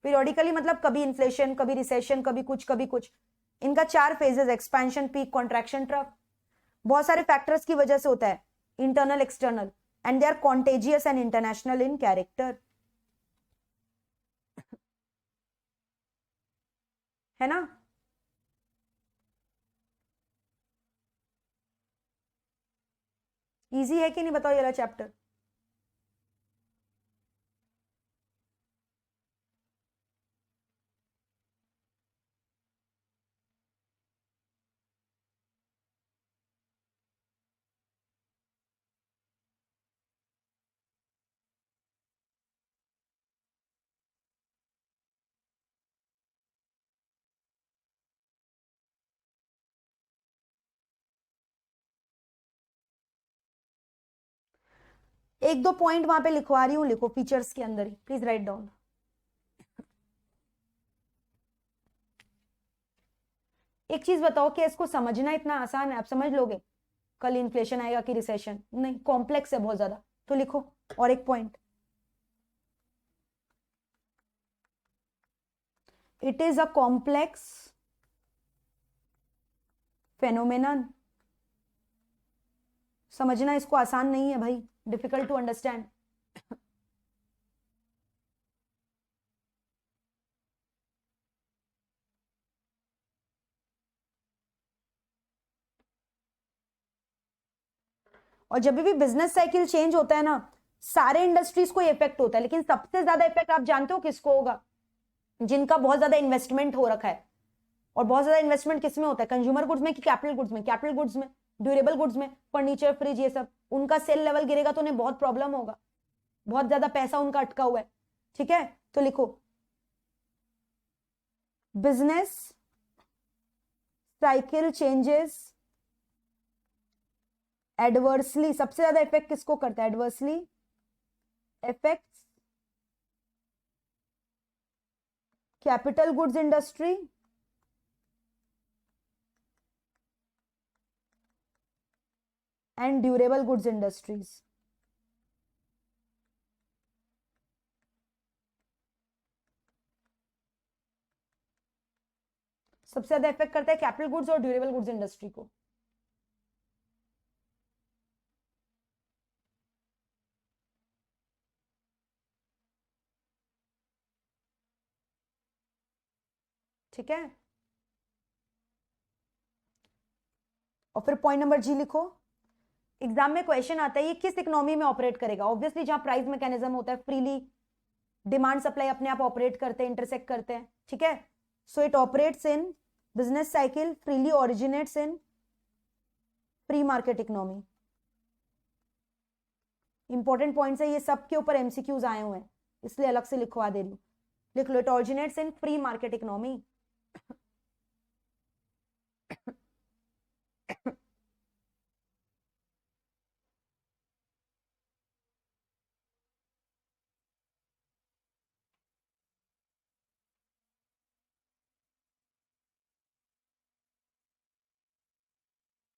A: पीरियोडिकली मतलब कभी इन्फ्लेशन, कभी रिसेशन, कभी कुछ कभी कुछ। इनका 4 phases, expansion, peak, contraction, trough. बहुत सारे फैक्टर्स की वजह से होता है, internal external, and they are contagious and international in character, है ना। इजी है कि नहीं बताओ ये वाला चैप्टर? एक दो पॉइंट वहां पे लिखवा रही हूं, लिखो फीचर्स के अंदर ही, प्लीज राइट डाउन। एक चीज बताओ कि इसको समझना इतना आसान है, आप समझ लोगे? कल इन्फ्लेशन आएगा कि रिसेशन? नहीं, कॉम्प्लेक्स है बहुत ज्यादा, तो लिखो। और एक point, it is a complex phenomenon. समझना इसको आसान नहीं है भाई, डिफिकल्ट टू अंडरस्टैंड। और जब भी बिजनेस साइकिल चेंज होता है ना, सारे इंडस्ट्रीज को इफेक्ट होता है, लेकिन सबसे ज्यादा इफेक्ट आप जानते हो किसको होगा? जिनका बहुत ज्यादा इन्वेस्टमेंट हो रखा है। और बहुत ज्यादा इन्वेस्टमेंट किसमें होता है? कंज्यूमर गुड्स में कि कैपिटल गुड्स में? कैपिटल गुड्स में, ड्यूरेबल गुड्स में, फर्नीचर, फ्रिज, ये सब। उनका सेल लेवल गिरेगा तो उन्हें बहुत प्रॉब्लम होगा, बहुत ज्यादा पैसा उनका अटका हुआ है। ठीक है, तो लिखो बिजनेस साइकिल चेंजेस एडवर्सली। सबसे ज्यादा इफेक्ट किसको करता है? Adversely effects capital goods industry and durable goods industries. सबसे ज्यादा इफेक्ट करता है कैपिटल गुड्स और ड्यूरेबल गुड्स इंडस्ट्री को। ठीक है, और फिर पॉइंट नंबर जी लिखो। एग्जाम में क्वेश्चन आता है ये किस इकोनॉमी में ऑपरेट करेगा? ऑब्वियसली जहां प्राइस मैकेनिज्म होता है, फ्रीली डिमांड सप्लाई अपने आप ऑपरेट करते हैं, इंटरसेक्ट करते हैं। ठीक है, so it operates in business cycle, freely originates in free market economy. Important points है ये, सब के ऊपर एमसीक्यूज आए हुए हैं, इसलिए अलग से लिखवा दे रही हूं। लिख लो, it originates in free market economy.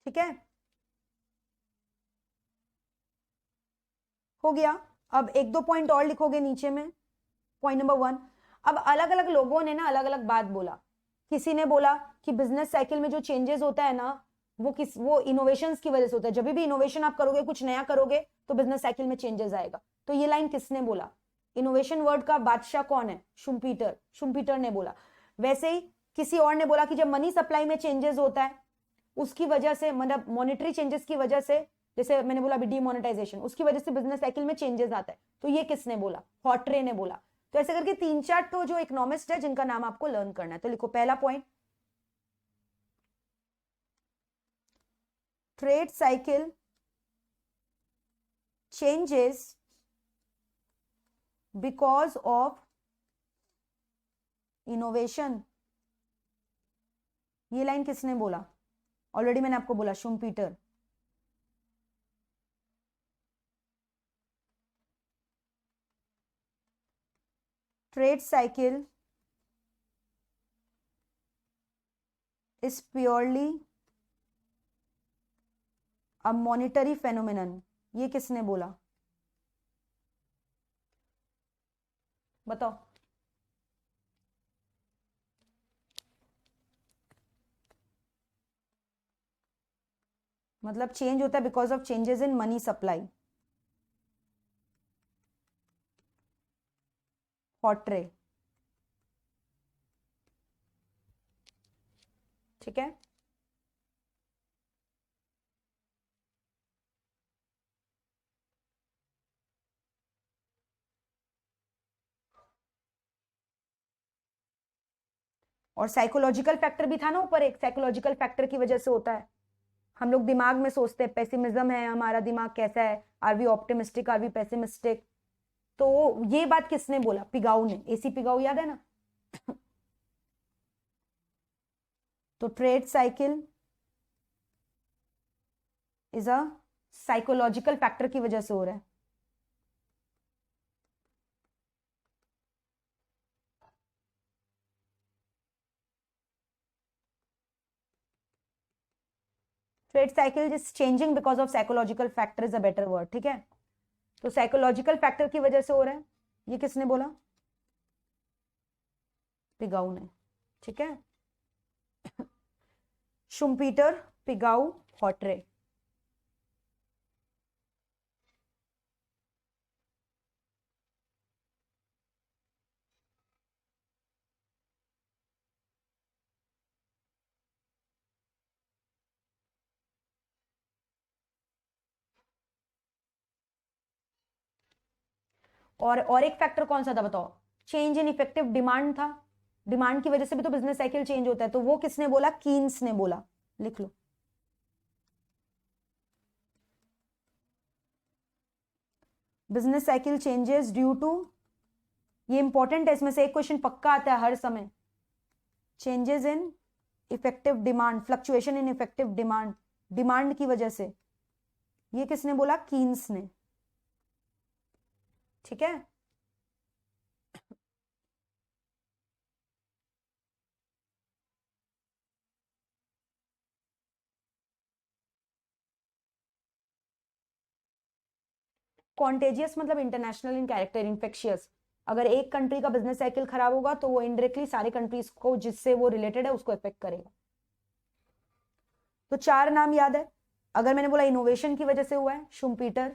A: ठीक है, हो गया। अब एक दो पॉइंट और लिखोगे नीचे में। पॉइंट नंबर 1, अब अलग अलग लोगों ने ना अलग अलग बात बोला। किसी ने बोला कि बिजनेस साइकिल में जो चेंजेस होता है ना, वो इनोवेशंस की वजह से होता है। जब भी इनोवेशन आप करोगे, कुछ नया करोगे, तो बिजनेस साइकिल में चेंजेस आएगा। तो ये लाइन किसने बोला? इनोवेशन वर्ड का बादशाह कौन है? शुम्पीटर। शुम्पीटर ने बोला। वैसे ही किसी और ने बोला कि जब मनी सप्लाई में चेंजेस होता है, उसकी वजह से, मतलब मॉनेटरी चेंजेस की वजह से, जैसे मैंने बोला अभी डीमोनेटाइजेशन, उसकी वजह से बिजनेस साइकिल में चेंजेस आता है। तो ये किसने बोला? हॉटरे ने बोला। तो ऐसे करके 3-4 तो जो इकोनॉमिस्ट है जिनका नाम आपको लर्न करना है। तो लिखो पहला point, trade cycle changes because of innovation. ये लाइन किसने बोला? ऑलरेडी मैंने आपको बोला, Schumpeter. Trade cycle is purely a monetary phenomenon। ये किसने बोला? बताओ। मतलब चेंज होता है because of changes in money supply. Hawtrey, ठीक है। और साइकोलॉजिकल फैक्टर भी था ना ऊपर, एक साइकोलॉजिकल फैक्टर की वजह से होता है। हम लोग दिमाग में सोचते हैं, पेसिमिज्म है हमारा दिमाग कैसा है, are we optimistic are we pessimistic. तो ये बात किसने बोला? पिगाऊ ने, एसी पिगाऊ याद है ना। तो trade cycle is a psychological factor की वजह से हो रहा है। Trade cycle is changing because of psychological factor is a better word, ठीक है। तो साइकोलॉजिकल फैक्टर की वजह से हो रहा है, ये किसने बोला? पिगाऊ ने, ठीक है। शुम्पीटर, पिगाऊ, हॉटरे। और एक फैक्टर कौन सा था बताओ? चेंज इन इफेक्टिव डिमांड था। डिमांड की वजह से भी तो बिजनेस साइकिल चेंज होता है, तो वो किसने बोला? कीन्स ने बोला। लिख लो। Business cycle changes due to, ये इंपॉर्टेंट है, इसमें से एक क्वेश्चन पक्का आता है हर समय। Changes in effective demand, fluctuation in effective demand, demand की वजह से। ये किसने बोला? कीन्स ने, ठीक है। कॉन्टेजियस मतलब इंटरनेशनल इन कैरेक्टर, इन्फेक्शियस। अगर एक कंट्री का बिजनेस साइकिल खराब होगा तो वो इनडायरेक्टली सारे कंट्रीज को जिससे वो रिलेटेड है उसको इफेक्ट करेगा। तो 4 नाम याद है। अगर मैंने बोला इनोवेशन की वजह से हुआ है, Schumpeter.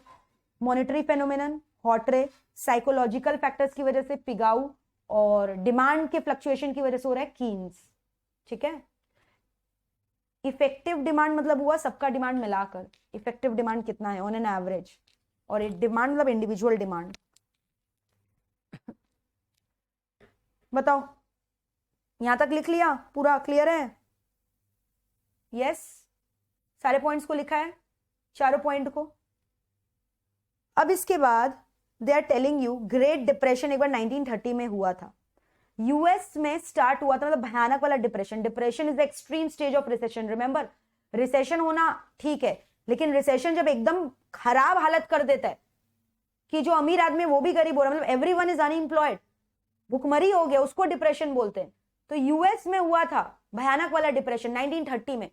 A: Monetary phenomenon, Hawtrey. Psychological factors की वजह से पिगाऊ। और डिमांड के फ्लक्चुएशन की वजह से हो रहा है कीन्स, ठीक है। इफेक्टिव डिमांड मतलब हुआ सबका डिमांड मिलाकर, इफेक्टिव डिमांड कितना है ऑन एन एवरेज। और डिमांड मतलब इंडिविजुअल डिमांड। बताओ, यहां तक लिख लिया? पूरा क्लियर है? यस, सारे पॉइंट्स को लिखा है, चारों पॉइंट को। अब इसके बाद they are telling you great depression एक बार 1930 में हुआ था, यूएस में स्टार्ट हुआ था, मतलब भयानक वाला depression. Depression is the extreme stage of recession. Remember, recession होना ठीक है, लेकिन रिसेशन जब एकदम खराब हालत कर देता है कि जो अमीर आदमी है वो भी गरीब हो रहा है, मतलब एवरीवन इज अनएम्प्लॉयड, भुखमरी हो गया, उसको डिप्रेशन बोलते हैं। तो यूएस में हुआ था भयानक वाला डिप्रेशन 1930 में।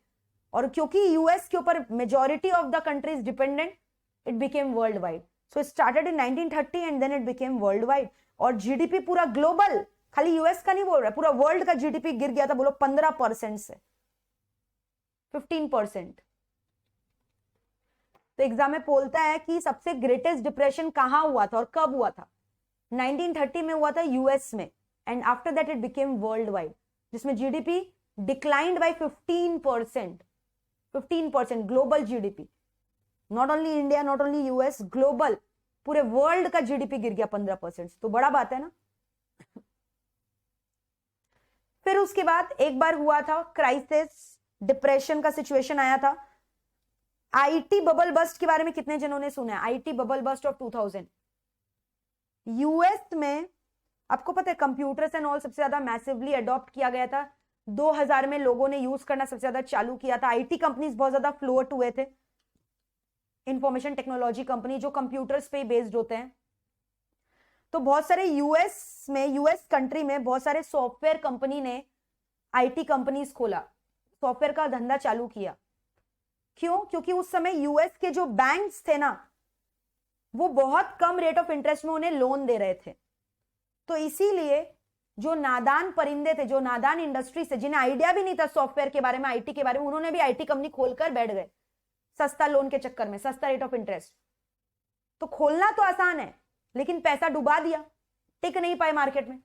A: और क्योंकि यूएस के ऊपर majority of the countries dependent, it became world wide. So it started in 1930 and then it became world wide. और जीडीपी पूरा ग्लोबल, खाली यूएस का नहीं बोल रहा, पूरा वर्ल्ड का जीडीपी गिर गया था, बोलो 15% से 15%। तो एग्जाम में बोलता है कि सबसे ग्रेटेस्ट डिप्रेशन कहां हुआ था और कब हुआ था? 1930 में हुआ था यूएस में, and after that it became world wide, जिसमें GDP declined by 15%। 15% global GDP, not only India, not only US, global पूरे वर्ल्ड का जीडीपी गिर गया 15%। तो बड़ा बात है ना। फिर उसके बाद एक बार हुआ था क्राइसिस, डिप्रेशन का सिचुएशन आया था। आईटी बबल बस्ट के बारे में कितने जनों ने सुना है? IT bubble burst of 2000। US में आपको पता है कंप्यूटर्स एंड ऑल सबसे ज्यादा मैसिवली अडॉप्ट किया गया था, 2000 में लोगों ने यूज करना सबसे ज्यादा चालू किया था। आईटी कंपनीज बहुत ज्यादा फ्लोट हुए थे, इंफॉर्मेशन टेक्नोलॉजी कंपनी जो कंप्यूटर्स पे बेस्ड होते हैं। तो बहुत सारे यूएस में, यूएस कंट्री में बहुत सारे सॉफ्टवेयर कंपनी ने आईटी कंपनीज खोला, सॉफ्टवेयर का धंधा चालू किया। क्यों? क्योंकि उस समय यूएस के जो बैंक्स थे ना, वो बहुत कम रेट ऑफ इंटरेस्ट में उन्हें लोन दे रहे थे। तो इसीलिए जो नादान परिंदे थे, जो नादान इंडस्ट्री से, जिन्हें आइडिया भी नहीं था सॉफ्टवेयर के बारे में, आईटी के बारे में, उन्होंने भी आईटी कंपनी खोलकर बैठ गए। सस्ता लोन के चक्कर में, सस्ता रेट ऑफ इंटरेस्ट। तो खोलना तो आसान है, लेकिन पैसा डुबा दिया, टिक नहीं पाए मार्केट में।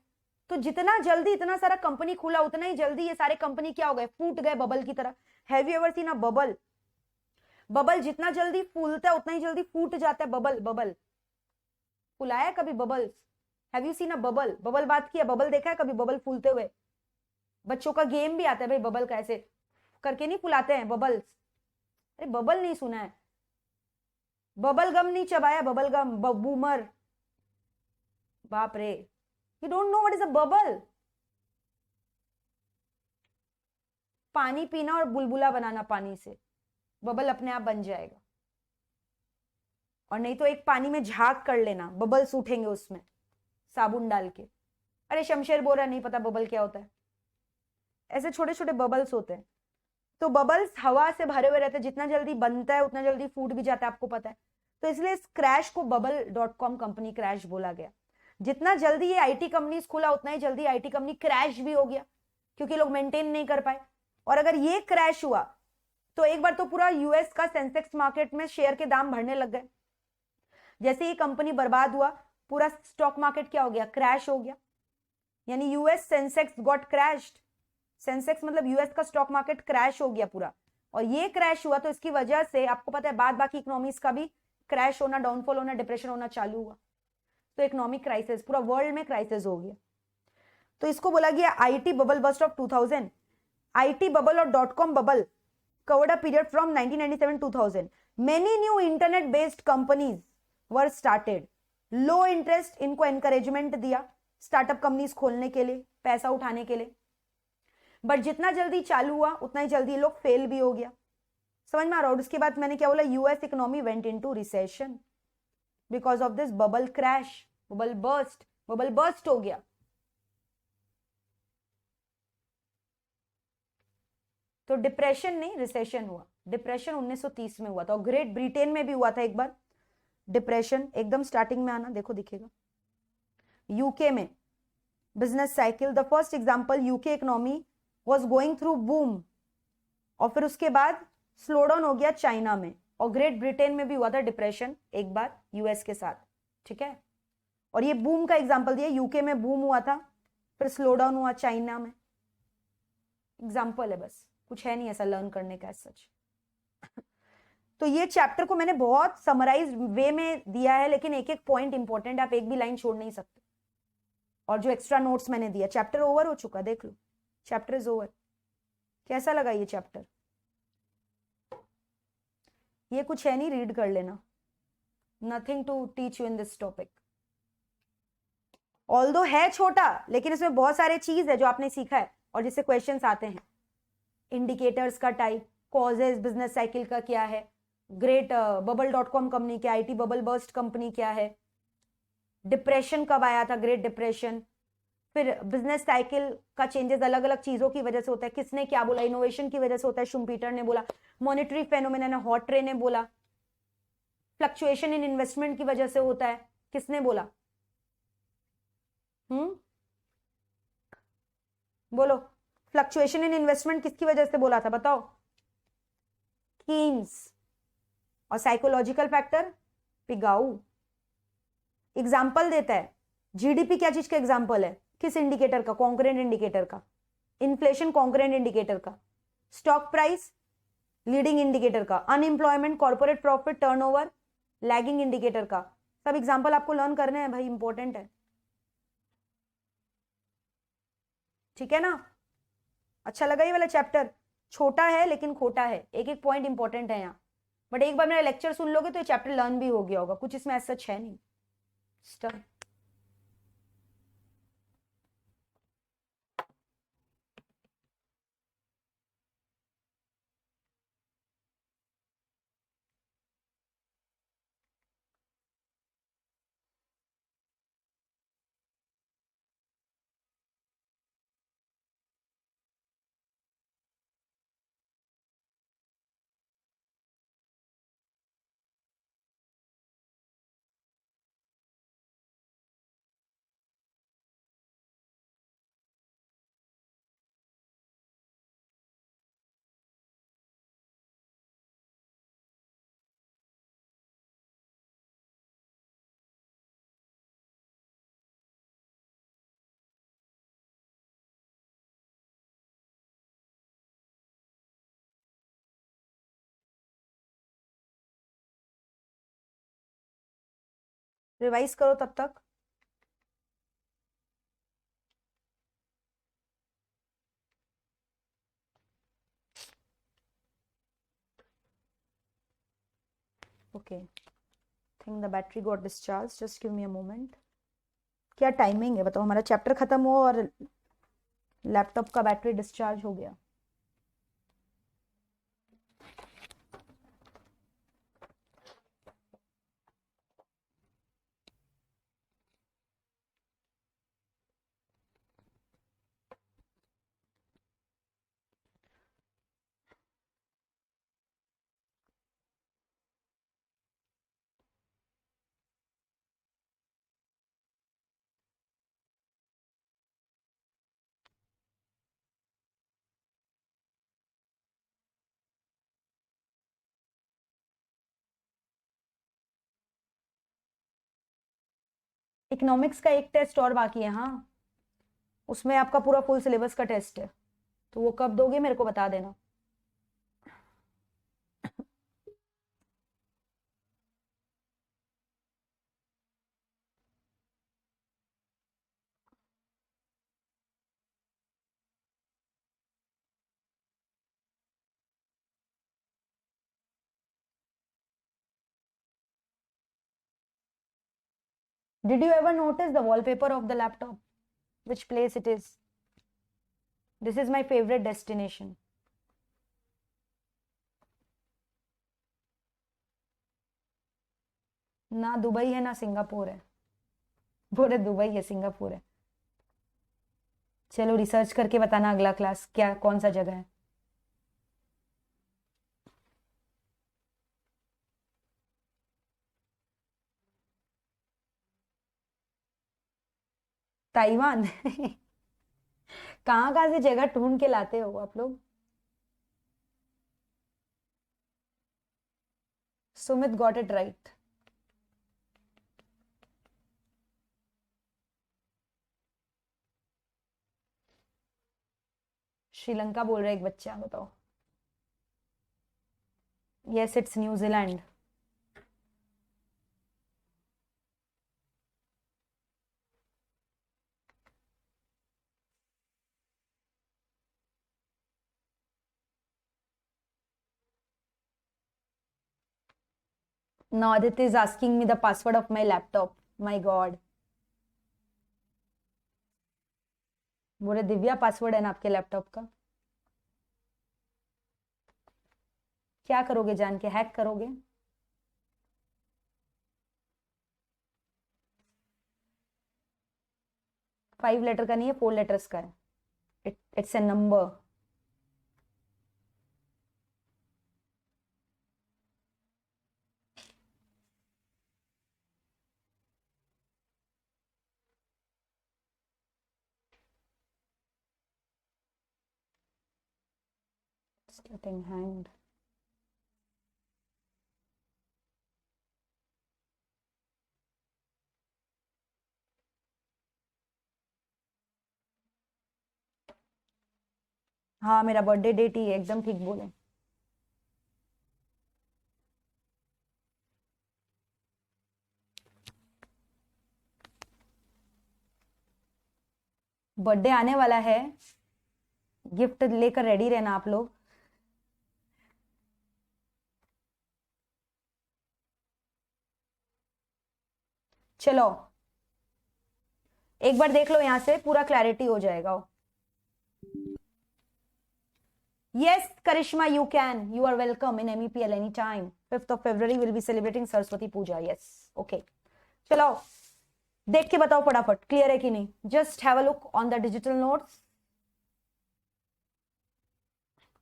A: तो जितना जल्दी इतना सारा कंपनी खुला, उतना ही जल्दी ये सारे कंपनी क्या हो गए, फूट गए बबल की तरह। Have you ever seen a bubble? Bubble जितना जल्दी फूलता है उतना ही जल्दी फूट जाता है। बबल, बबल फुलाया कभी bubbles? Have you seen a bubble? Bubble बात किया, बबल देखा है कभी बबल फूलते हुए? बच्चों का गेम भी आता है भाई, बबल का ऐसे करके नहीं फुलाते हैं बबल्स। अरे बबल नहीं सुना है? बबल गम नहीं चबाया? बबल गम, बूमर, बाप रे, you don't know what is a bubble? पानी पीना और बुलबुला बनाना पानी से, बबल अपने आप बन जाएगा। और नहीं तो एक पानी में झाग कर लेना, बबल्स उठेंगे उसमें साबुन डाल के। अरे शमशेर बोल रहा नहीं पता बबल क्या होता है। ऐसे छोटे छोटे बबल्स होते हैं। तो बबल्स हवा से भरे हुए रहते हैं, जितना जल्दी बनता है उतना जल्दी फूट भी जाता है, आपको पता है। तो इसलिए इस क्रैश को bubble.com कंपनी क्रैश बोला गया। जितना जल्दी ये आईटी कंपनीज खुला, उतना ही जल्दी आईटी कंपनी क्रैश भी हो गया, क्योंकि लोग मेंटेन नहीं कर पाए। और अगर ये क्रैश हुआ तो एक बार तो पूरा यूएस का सेंसेक्स मार्केट में शेयर के दाम बढ़ने लग गए। जैसे ये कंपनी बर्बाद हुआ, पूरा स्टॉक मार्केट क्या हो गया, क्रैश हो गया। यानी US Sensex got crashed. Sensex मतलब यूएस का स्टॉक मार्केट क्रैश हो गया पूरा। और ये क्रैश हुआ तो इसकी वजह से आपको पता है बाद बाकी इकोनॉमीज का भी क्रैश होना, डाउनफॉल होना, डिप्रेशन होना चालू हुआ। तो इकोनॉमिक क्राइसिस, पूरा वर्ल्ड में क्राइसिस हो गया। तो इसको बोला गया IT bubble burst of 2000। IT bubble और .com bubble covered a period from 1997 2000. Many new internet based companies were started. Low interest इनको एनकरेजमेंट दिया स्टार्टअप कंपनीज खोलने के लिए, पैसा उठाने के लिए। बट जितना जल्दी चालू हुआ उतना ही जल्दी लोग फेल भी हो गया। समझ में आ रहा है? और उसके बाद मैंने क्या बोला, US economy went into recession because of this bubble crash, bubble burst हो गया। तो डिप्रेशन नहीं, रिसेशन हुआ। डिप्रेशन 1930 में हुआ था, और ग्रेट ब्रिटेन में भी हुआ था एक बार डिप्रेशन, एकदम स्टार्टिंग में आना, देखो दिखेगा। यूके में business cycle, the first example, UK economy was going through boom, और फिर उसके बाद स्लो डाउन हो गया चाइना में। और ग्रेट ब्रिटेन में भी हुआ था डिप्रेशन एक बार यूएस के साथ, ठीक है। और ये बूम का एग्जांपल दिया, यूके में बूम हुआ था, फिर स्लो डाउन हुआ चाइना में। एग्जांपल है बस, कुछ है नहीं ऐसा लर्न करने का सच। तो ये चैप्टर को मैंने बहुत समराइज वे में दिया है, लेकिन एक एक पॉइंट इंपॉर्टेंट, आप एक भी लाइन छोड़ नहीं सकते। और जो एक्स्ट्रा नोट्स मैंने दिया, चैप्टर ओवर हो चुका, देख लो, चैप्टर इज ओवर। कैसा लगा ये चैप्टर? ये कुछ है नहीं, रीड कर लेना, nothing to teach you in this topic. Although है छोटा, लेकिन इसमें बहुत सारे चीज है जो आपने सीखा है और जिससे क्वेश्चंस आते हैं। इंडिकेटर्स का टाइप, कॉजेज बिजनेस साइकिल का क्या है, ग्रेट bubble.com कंपनी क्या, आईटी बबल बर्स्ट कंपनी क्या है, डिप्रेशन कब आया था, ग्रेट डिप्रेशन, फिर बिजनेस साइकिल का चेंजेस अलग अलग चीजों की वजह से होता है, किसने क्या बोला, इनोवेशन की वजह से होता है, शुम्पीटर ने बोला, मॉनेटरी फेनोमेना हॉटरे ने बोला, फ्लक्चुएशन इन इन्वेस्टमेंट की वजह से होता है, किसने बोला? बोलो, फ्लक्चुएशन इन इन्वेस्टमेंट किसकी वजह से बोला था, बताओ? कीन्स। और साइकोलॉजिकल फैक्टर पिगाऊ। एग्जाम्पल देता है, जीडीपी क्या चीज का एग्जाम्पल है, किस इंडिकेटर का, कॉन्करेंट इंडिकेटर का, इन्फ्लेशन कॉन्करेंट इंडिकेटर का, स्टॉक प्राइस लीडिंग इंडिकेटर का, unemployment, corporate profit, turnover lagging indicator का। सब एग्जाम्पल आपको लर्न करने हैं भाई, इंपॉर्टेंट है, ठीक है ना? अच्छा लगा ये वाला चैप्टर? छोटा है लेकिन खोटा है, एक एक पॉइंट इंपॉर्टेंट है यहाँ। बट एक बार मेरा लेक्चर सुन लोगे तो ये चैप्टर लर्न भी हो गया होगा, कुछ इसमें ऐसा है नहीं। रिवाइज करो तब तक। Okay, think the battery got discharge, just give me a moment. क्या टाइमिंग है बताओ, हमारा चैप्टर खत्म हुआ और लैपटॉप का बैटरी डिस्चार्ज हो गया। इकोनॉमिक्स का एक टेस्ट और बाकी है, हाँ, उसमें आपका पूरा फुल सिलेबस का टेस्ट है, तो वो कब दोगे मेरे को बता देना। Did you ever notice the wallpaper of the laptop? Which place it is? This is my favorite destination. ना दुबई है ना सिंगापुर है, बोले दुबई है सिंगापुर है। चलो रिसर्च करके बताना अगला क्लास क्या कौन सा जगह है। ताइवान कहाँ कहाँ से जगह ढूंढ के लाते हो आप लोग। Sumit got it right. Sri Lanka बोल रहा है एक बच्चा, बताओ। Yes it's New Zealand. Now Aditya is asking me the password of my laptop. My God. बोले दिव्या पासवर्ड है ना आपके लैपटॉप का, क्या करोगे जान के, हैक करोगे। फाइव लेटर का नहीं है, 4 लेटर्स का है। It's a number. It's getting hanged. हाँ मेरा बर्थडे डेट ही है, एकदम ठीक बोले। बर्थडे आने वाला है, गिफ्ट लेकर रेडी रहना आप लोग। चलो एक बार देख लो यहां से, पूरा क्लैरिटी हो जाएगा। Yes, Karishma, you can. You are welcome in MEPL anytime. 5th of February we'll be celebrating Saraswati Puja. Yes. Okay. चलो देख के बताओ फटाफट क्लियर है कि नहीं। Just have a look on the digital notes,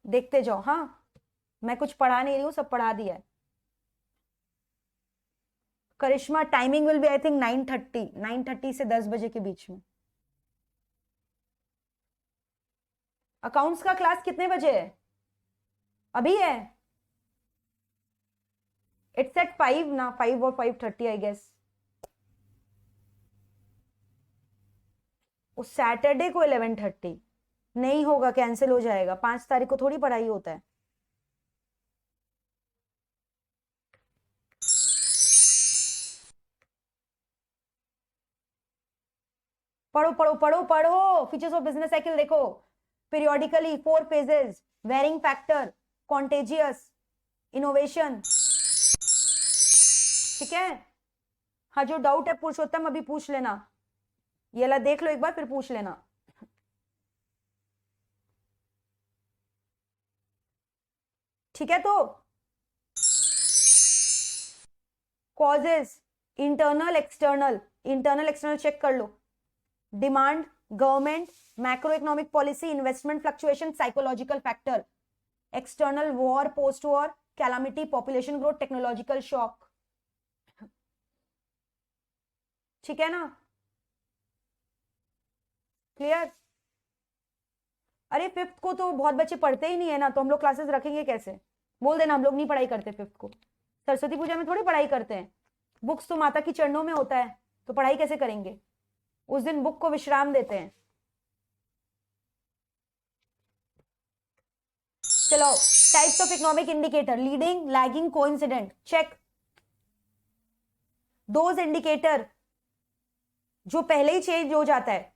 A: देखते जाओ। हाँ मैं कुछ पढ़ा नहीं रही हूँ, सब पढ़ा दिया है। Christmas timing will be I think 9:30 से 10 बजे के बीच में। अकाउंट्स का क्लास कितने बजे है? अभी है। इट्स एट 5 ना, 5 और 5:30 आई गेस। उस सैटरडे को 11:30 नहीं होगा, कैंसिल हो जाएगा। 5 तारीख को थोड़ी पढ़ाई होता है। पढ़ो पढ़ो पढ़ो पढ़ो। फीचर्स ऑफ बिजनेस साइकिल देखो, periodically, 4 phases, varying factor, contagious, innovation. ठीक है। हाँ, जो डाउट है पुरुषोत्तम अभी पूछ लेना, ये ला देख लो एक बार फिर पूछ लेना। ठीक है, तो causes, internal external, internal external check कर लो। Demand, government, macro economic policy, investment fluctuation, psychological factor. External, war, post war, calamity, population growth, technological shock. ठीक है ना, क्लियर। अरे फिफ्थ को तो बहुत बच्चे पढ़ते ही नहीं है ना, तो हम लोग क्लासेस रखेंगे कैसे? बोल देना हम लोग नहीं पढ़ाई करते फिफ्थ को। सरस्वती पूजा में थोड़ी पढ़ाई करते हैं, बुक्स तो माता की चरणों में होता है, तो पढ़ाई कैसे करेंगे? उस दिन बुक को विश्राम देते हैं। चलो, types of economic indicator, leading, lagging, coincident, check. Those indicator जो पहले ही चेंज हो जाता है।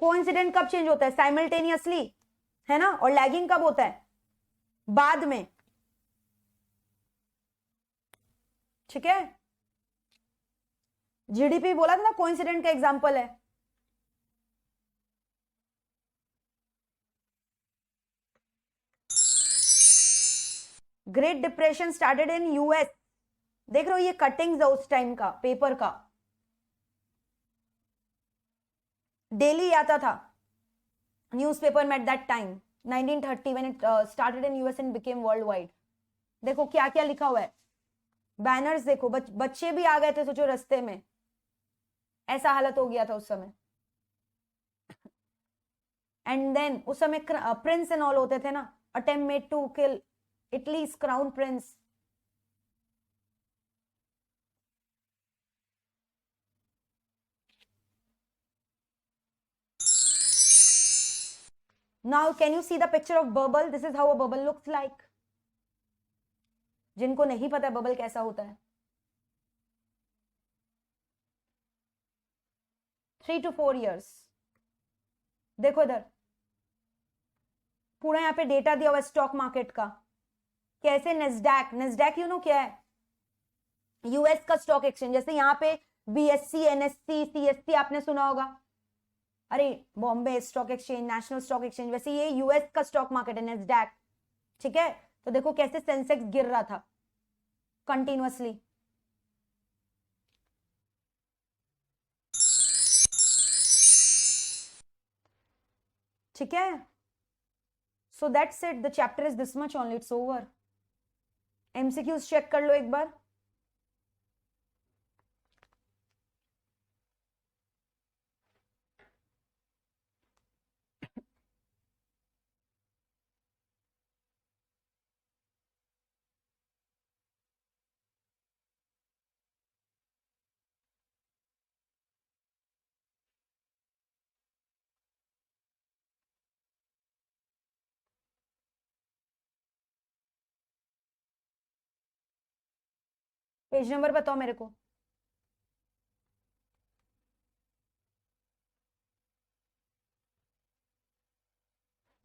A: कोइंसिडेंट कब चेंज होता है? साइमल्टेनियसली, है ना। और लैगिंग कब होता है? बाद में। ठीक है, जीडीपी बोला था ना कोइंसिडेंट का एग्जांपल है। Great depression started in US. देख रहे हो ये कटिंग्स है उस टाइम का पेपर का, डेली आता था न्यूज़पेपर में at that time 1930 when it started in US and became world wide. देखो क्या क्या लिखा हुआ है, बैनर्स देखो, बच्चे भी आ गए थे सोचो रास्ते में, ऐसा हालत हो गया था उस समय। एंड देन उस समय प्रिंस एंड ऑल होते थे ना, attempt made to kill Italy's crown prince. Now can you see the picture of bubble? This is how a bubble looks like. जिनको नहीं पता बबल कैसा होता है, 3 to 4 years। देखो इधर पूरा यहाँ पे डेटा दिया हुआ है स्टॉक मार्केट का, कैसे नेस्डैक, नेस्डैक यू नो क्या है? यूएस का स्टॉक एक्सचेंज। जैसे यहाँ पे बीएससी, एनएससी, सीएससी आपने सुना होगा, अरे Bombay stock exchange, national stock exchange, वैसे ये यूएस का स्टॉक मार्केट है नेस्डैक। ठीक है, तो देखो कैसे सेंसेक्स गिर रहा था कंटिन्यूअसली। ठीक है, so that's it, the chapter is this much only, it's over. MCQs check कर लो एक बार। पेज नंबर बताओ मेरे को।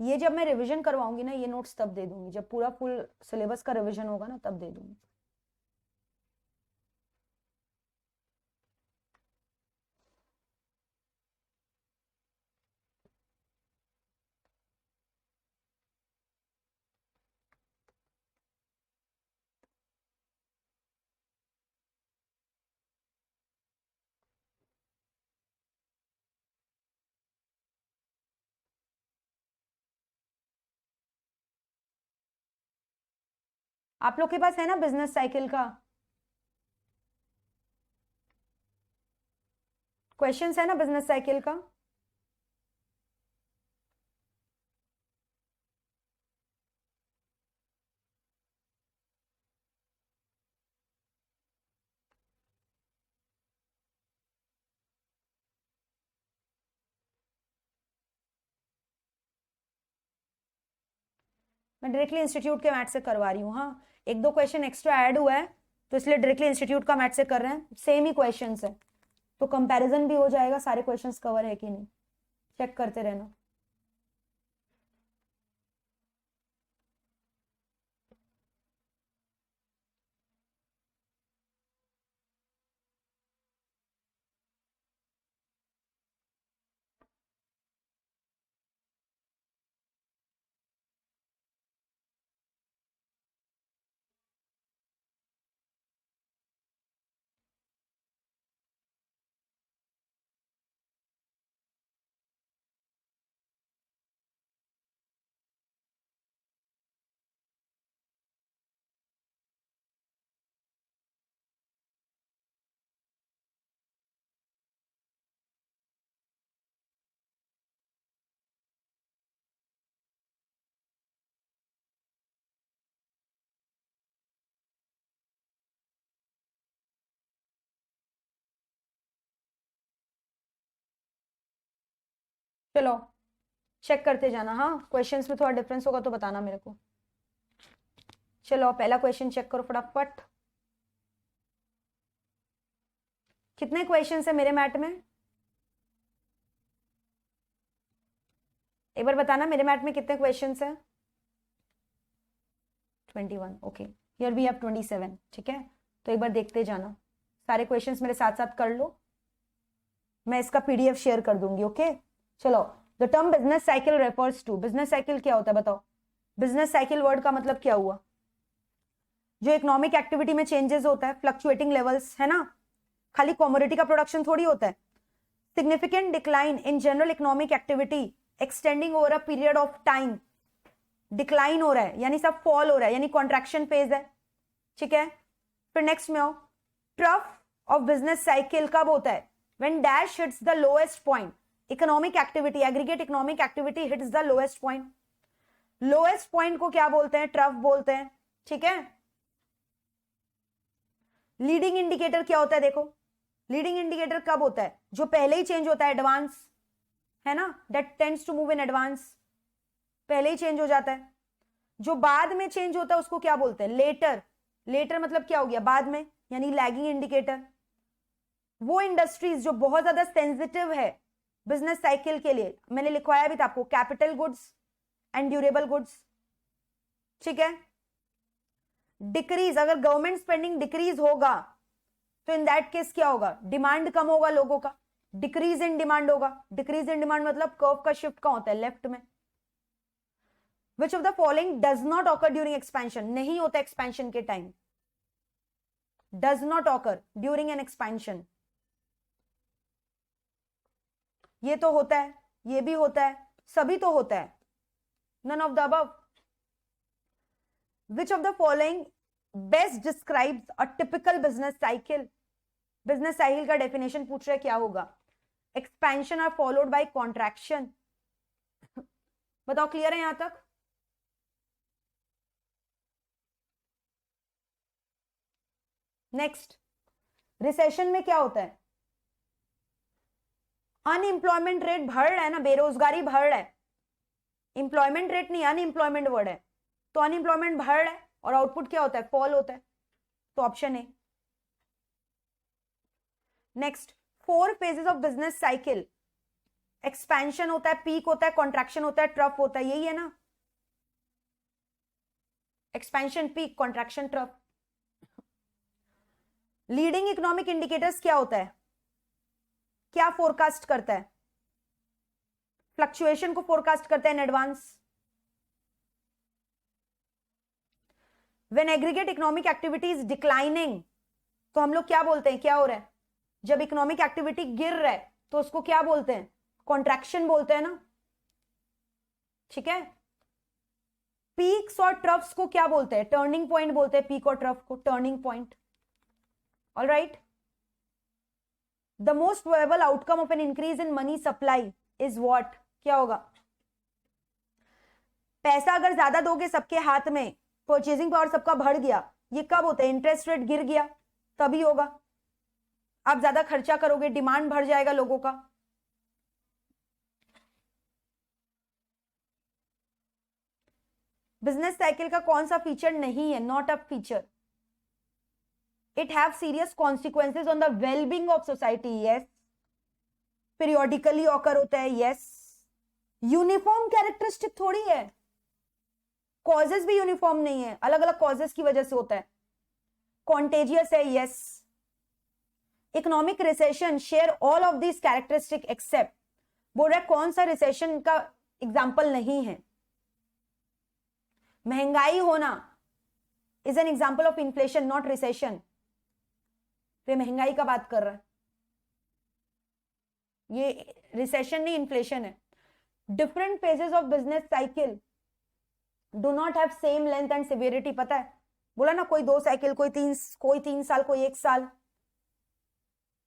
A: ये जब मैं रिवीजन करवाऊंगी ना, ये नोट्स तब दे दूंगी, जब पूरा फुल सिलेबस का रिवीजन होगा ना तब दे दूंगी। आप लोग के पास है ना बिजनेस साइकिल का क्वेश्चंस, है ना बिजनेस साइकिल का? मैं डायरेक्टली इंस्टीट्यूट के मैथ से करवा रही हूँ। हाँ, एक दो क्वेश्चन एक्स्ट्रा ऐड हुआ है तो इसलिए डायरेक्टली इंस्टीट्यूट का मैथ से कर रहे हैं, सेम ही क्वेश्चंस है। तो कंपैरिजन भी हो जाएगा, सारे क्वेश्चंस कवर है कि नहीं चेक करते रहना। चलो चेक करते जाना, हाँ क्वेश्चंस में थोड़ा डिफरेंस होगा तो बताना मेरे को। चलो पहला क्वेश्चन चेक करो फटाफट। कितने क्वेश्चंस है मेरे मैट में, एक बार बताना मेरे मैट में कितने क्वेश्चंस है। 21, ओके, हियर वी हैव 27, ठीक है। तो एक बार देखते जाना, सारे क्वेश्चंस मेरे साथ साथ कर लो, मैं इसका पीडीएफ शेयर कर दूंगी, ओके। चलो, the term business cycle refers to, business cycle क्या होता है बताओ। बिजनेस साइकिल वर्ड का मतलब क्या हुआ, जो इकोनॉमिक एक्टिविटी में चेंजेस होता है, फ्लक्चुएटिंग लेवल्स, है ना, खाली कॉमोडिटी का प्रोडक्शन थोड़ी होता है। Significant decline in general economic activity extending over a period of time, decline हो रहा है यानी सब फॉल हो रहा है यानी कॉन्ट्रैक्शन फेज है, ठीक है। फिर नेक्स्ट में आओ, ट्रफ ऑफ बिजनेस साइकिल कब होता है, when dash hits the lowest point, economic activity, aggregate economic activity hits the lowest point, lowest point को क्या बोलते हैं, ट्रफ बोलते हैं, ठीक है। लीडिंग इंडिकेटर क्या होता है, देखो लीडिंग इंडिकेटर कब होता है, जो पहले ही चेंज होता है, एडवांस, है ना, that tends to move in advance, पहले ही चेंज हो जाता है। जो बाद में चेंज होता है उसको क्या बोलते हैं, लेटर, लेटर मतलब क्या हो गया, बाद में, यानी लैगिंग इंडिकेटर। वो इंडस्ट्रीज जो बहुत ज्यादा सेंसिटिव है बिजनेस साइकिल के लिए, मैंने लिखवाया भी था आपको, capital goods and durable goods, ठीक है। डिक्रीज, अगर गवर्नमेंट स्पेंडिंग डिक्रीज होगा तो इन दैट केस क्या होगा, डिमांड कम होगा लोगों का, डिक्रीज इन डिमांड होगा। डिक्रीज इन डिमांड मतलब कर्व का शिफ्ट कहां होता है, लेफ्ट में। विच of the following does not occur during expansion, नहीं होता एक्सपेंशन के time, does not occur during an expansion. ये तो होता है, ये भी होता है, सभी तो होता है, none of the above. Which of the following best describes a typical business cycle? Business cycle का डेफिनेशन पूछ रहे क्या होगा, expansion are followed by contraction. बताओ क्लियर है यहां तक। नेक्स्ट, रिसेशन में क्या होता है, अनएम्प्लॉयमेंट रेट बढ़ रहा है ना, बेरोजगारी बढ़ रहा है, इंप्लॉयमेंट रेट नहीं अनएम्प्लॉयमेंट वर्ड है, तो अनएम्प्लॉयमेंट बढ़ रहा है और आउटपुट क्या होता है, फॉल होता है, तो ऑप्शन है। Next, 4 phases of business cycle, expansion होता है, पीक होता है, कॉन्ट्रैक्शन होता है, ट्रफ होता है, यही है ना, expansion, peak, contraction, trough. Leading economic indicators क्या होता है, क्या फोरकास्ट करता है, फ्लक्चुएशन को फोरकास्ट करता है in advance. When aggregate economic activity is declining, तो हम लोग क्या बोलते हैं, क्या हो रहा है, जब इकोनॉमिक एक्टिविटी गिर रहा है तो उसको क्या बोलते हैं, कॉन्ट्रैक्शन बोलते हैं ना, ठीक है। पीक्स और ट्रफ्स को क्या बोलते हैं, टर्निंग पॉइंट बोलते हैं, पीक और ट्रफ को turning point. Alright, the most probable outcome of an increase in money supply is what, क्या होगा, पैसा अगर ज्यादा दोगे सबके हाथ में, परचेजिंग पावर सबका बढ़ गया, ये कब होता है, इंटरेस्ट रेट गिर गया तभी होगा। आप ज्यादा खर्चा करोगे, डिमांड बढ़ जाएगा लोगों का। बिजनेस साइकिल का कौन सा फीचर नहीं है, not a feature, It have serious consequences on the well-being of society. Yes. Periodically occur होता है. Yes. यूनिफॉर्म कैरेक्टरिस्टिक थोड़ी है. कॉजेस भी यूनिफॉर्म नहीं है, अलग अलग कॉजेस की वजह से होता है. कॉन्टेजियस है. Yes. Economic recession share all of this characteristic except. बोल रहा है कौन सा रिसेशन का एग्जाम्पल नहीं है. महंगाई होना is an example of inflation, not recession. वे महंगाई का बात कर रहा है, ये रिसेशन नहीं इन्फ्लेशन है. Different phases of business cycle do not have same length and severity. पता है, बोला ना कोई 2 साइकिल, कोई 3 साल, कोई 1 साल.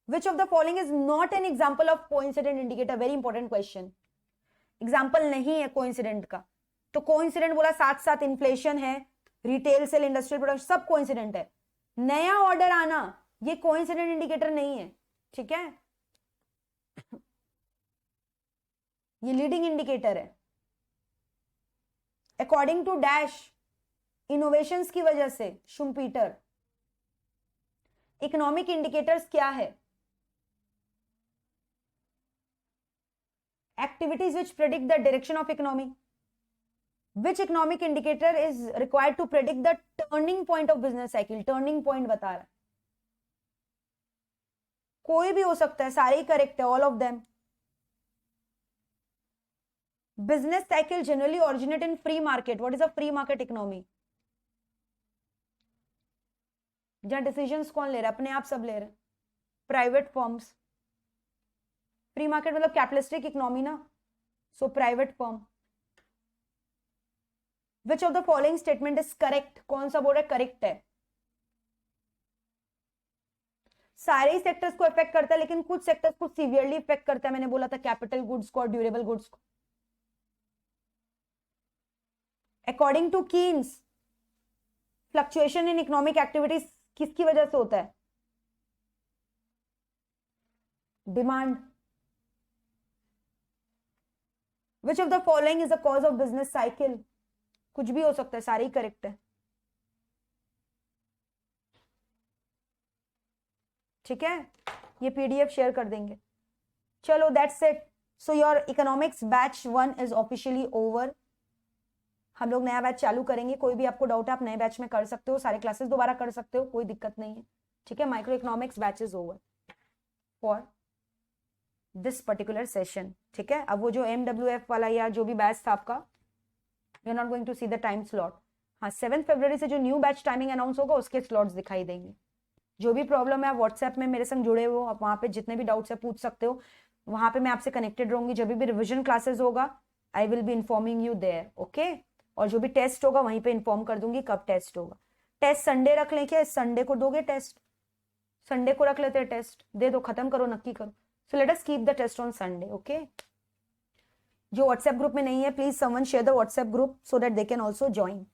A: विच of the following is not an example of coincident indicator. Very important question. Example नहीं है कोइंसिडेंट का. तो कोइंसिडेंट बोला, साथ साथ इन्फ्लेशन है, रिटेल सेल, इंडस्ट्रियल प्रोडक्शन, सब कोइंसिडेंट है. नया ऑर्डर आना ये कोइंसिडेंट इंडिकेटर नहीं है. ठीक है, ये लीडिंग इंडिकेटर है. अकॉर्डिंग टू डैश इनोवेशंस की वजह से शुम्पीटर. इकोनॉमिक इंडिकेटर्स क्या है? Activities which predict the direction of economy. Which economic indicator is required to predict the turning point of business cycle. Turning point बता रहा है, कोई भी हो सकता है, सारे ही करेक्ट है, all of them. Business cycle generally originate in free market. What is a free market economy? जहां डिसीजंस कौन ले रहा है? अपने आप सब ले रहे हैं. Private firms. फ्री मार्केट मतलब कैपिटलिस्टिक इकोनॉमी ना, so private firm. Which of the following statement is correct. कौन सा बोल रहा है करेक्ट है? सारे ही सेक्टर्स को इफेक्ट करता है, लेकिन कुछ सेक्टर्स को सीवियरली इफेक्ट करता है. मैंने बोला था कैपिटल गुड्स को और ड्यूरेबल गुड्स को. According to Keynes, fluctuation in economic activities किसकी वजह से होता है? Demand. Which of the following is the cause of business cycle. कुछ भी हो सकता है, सारे ही करेक्ट है. ठीक है, ये पीडीएफ शेयर कर देंगे. चलो, that's it. So your economics batch 1 is officially over. हम लोग नया बैच चालू करेंगे. कोई भी आपको डाउट है आप नए बैच में कर सकते हो, सारे क्लासेस दोबारा कर सकते हो, कोई दिक्कत नहीं है. ठीक है, micro economics batch is over for this particular session. ठीक है, अब वो जो MWF वाला या जो भी बैच था आपका, you are not going to see the time slot. हाँ, 7 फरवरी से जो न्यू बैच टाइमिंग अनाउंस होगा उसके स्लॉट्स दिखाई देंगे. जो भी प्रॉब्लम है आप व्हाट्सएप में मेरे संग जुड़े हो, आप वहां पे जितने भी डाउट्स है पूछ सकते हो. वहां पे मैं आपसे कनेक्टेड रहूंगी. जब भी रिविजन क्लासेस होगा I will be informing you there. Okay, और जो भी टेस्ट होगा वहीं पे इन्फॉर्म कर दूंगी कब टेस्ट होगा. टेस्ट संडे रख लें क्या? संडे को दोगे टेस्ट? संडे को रख लेते हैं टेस्ट. दे दो, खत्म करो, नक्की करो. So let us keep the test on Sunday. Okay, जो व्हाट्सएप ग्रुप में नहीं है please someone share the WhatsApp group so that they can also join.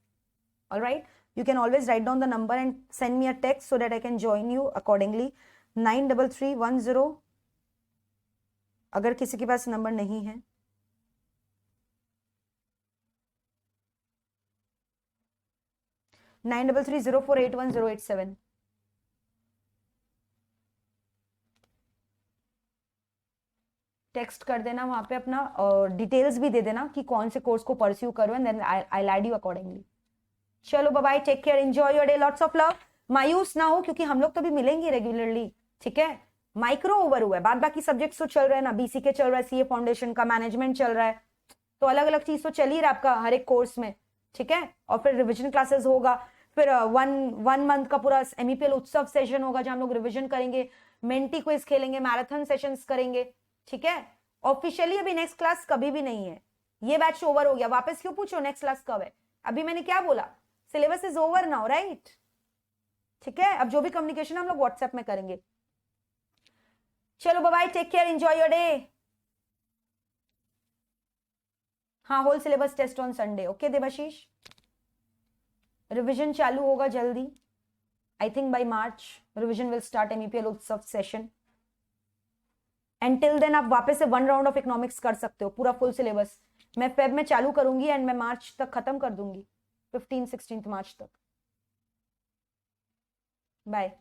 A: Alright, you can always write down the number and send me a text so that I can join you accordingly. 93310. अगर किसी के पास number नहीं है, nine 9330481087. Text कर देना वहां पे अपना और डिटेल्स भी दे देना कि कौन से कोर्स को परस्यू करो and then I add you accordingly. चलो, bye bye, take care, enjoy your day, lots of love. मायूस ना हो क्योंकि हम लोग तो भी मिलेंगे रेगुलरली. ठीक है, माइक्रो ओवर हुआ है, बाद बाकी सब्जेक्ट्स तो चल रहे हैं ना. बीसीके चल रहा है, सीए फाउंडेशन का, मैनेजमेंट चल रहा है, तो अलग अलग चीज तो चल ही रहा है आपका हर एक कोर्स में. ठीक है, और फिर रिविजन क्लासेस होगा, फिर वन मंथ का पूरा MEPL उत्सव सेशन होगा जहां हम लोग रिविजन करेंगे, मेंटी क्विज खेलेंगे, मैराथन सेशंस करेंगे. ठीक है, ऑफिशियली अभी नेक्स्ट क्लास कभी भी नहीं है. ये बैच ओवर हो गया. वापस क्यों पूछो नेक्स्ट क्लास कब है? अभी मैंने क्या बोला? Syllabus is over now, right? ठीक है, अब जो भी कम्युनिकेशन हम लोग व्हाट्सएप में करेंगे. चलो, bye bye, take care, enjoy your day. हाँ, whole syllabus test on Sunday. Okay Debashish, revision चालू होगा जल्दी. I think by March revision will start MEPL Utsav session. And till then आप वापस से 1 राउंड ऑफ इकोनॉमिक्स कर सकते हो, पूरा फुल सिलेबस. मैं फेब में चालू करूंगी एंड मैं मार्च तक खत्म कर दूंगी, 15-16 मार्च तक. बाय.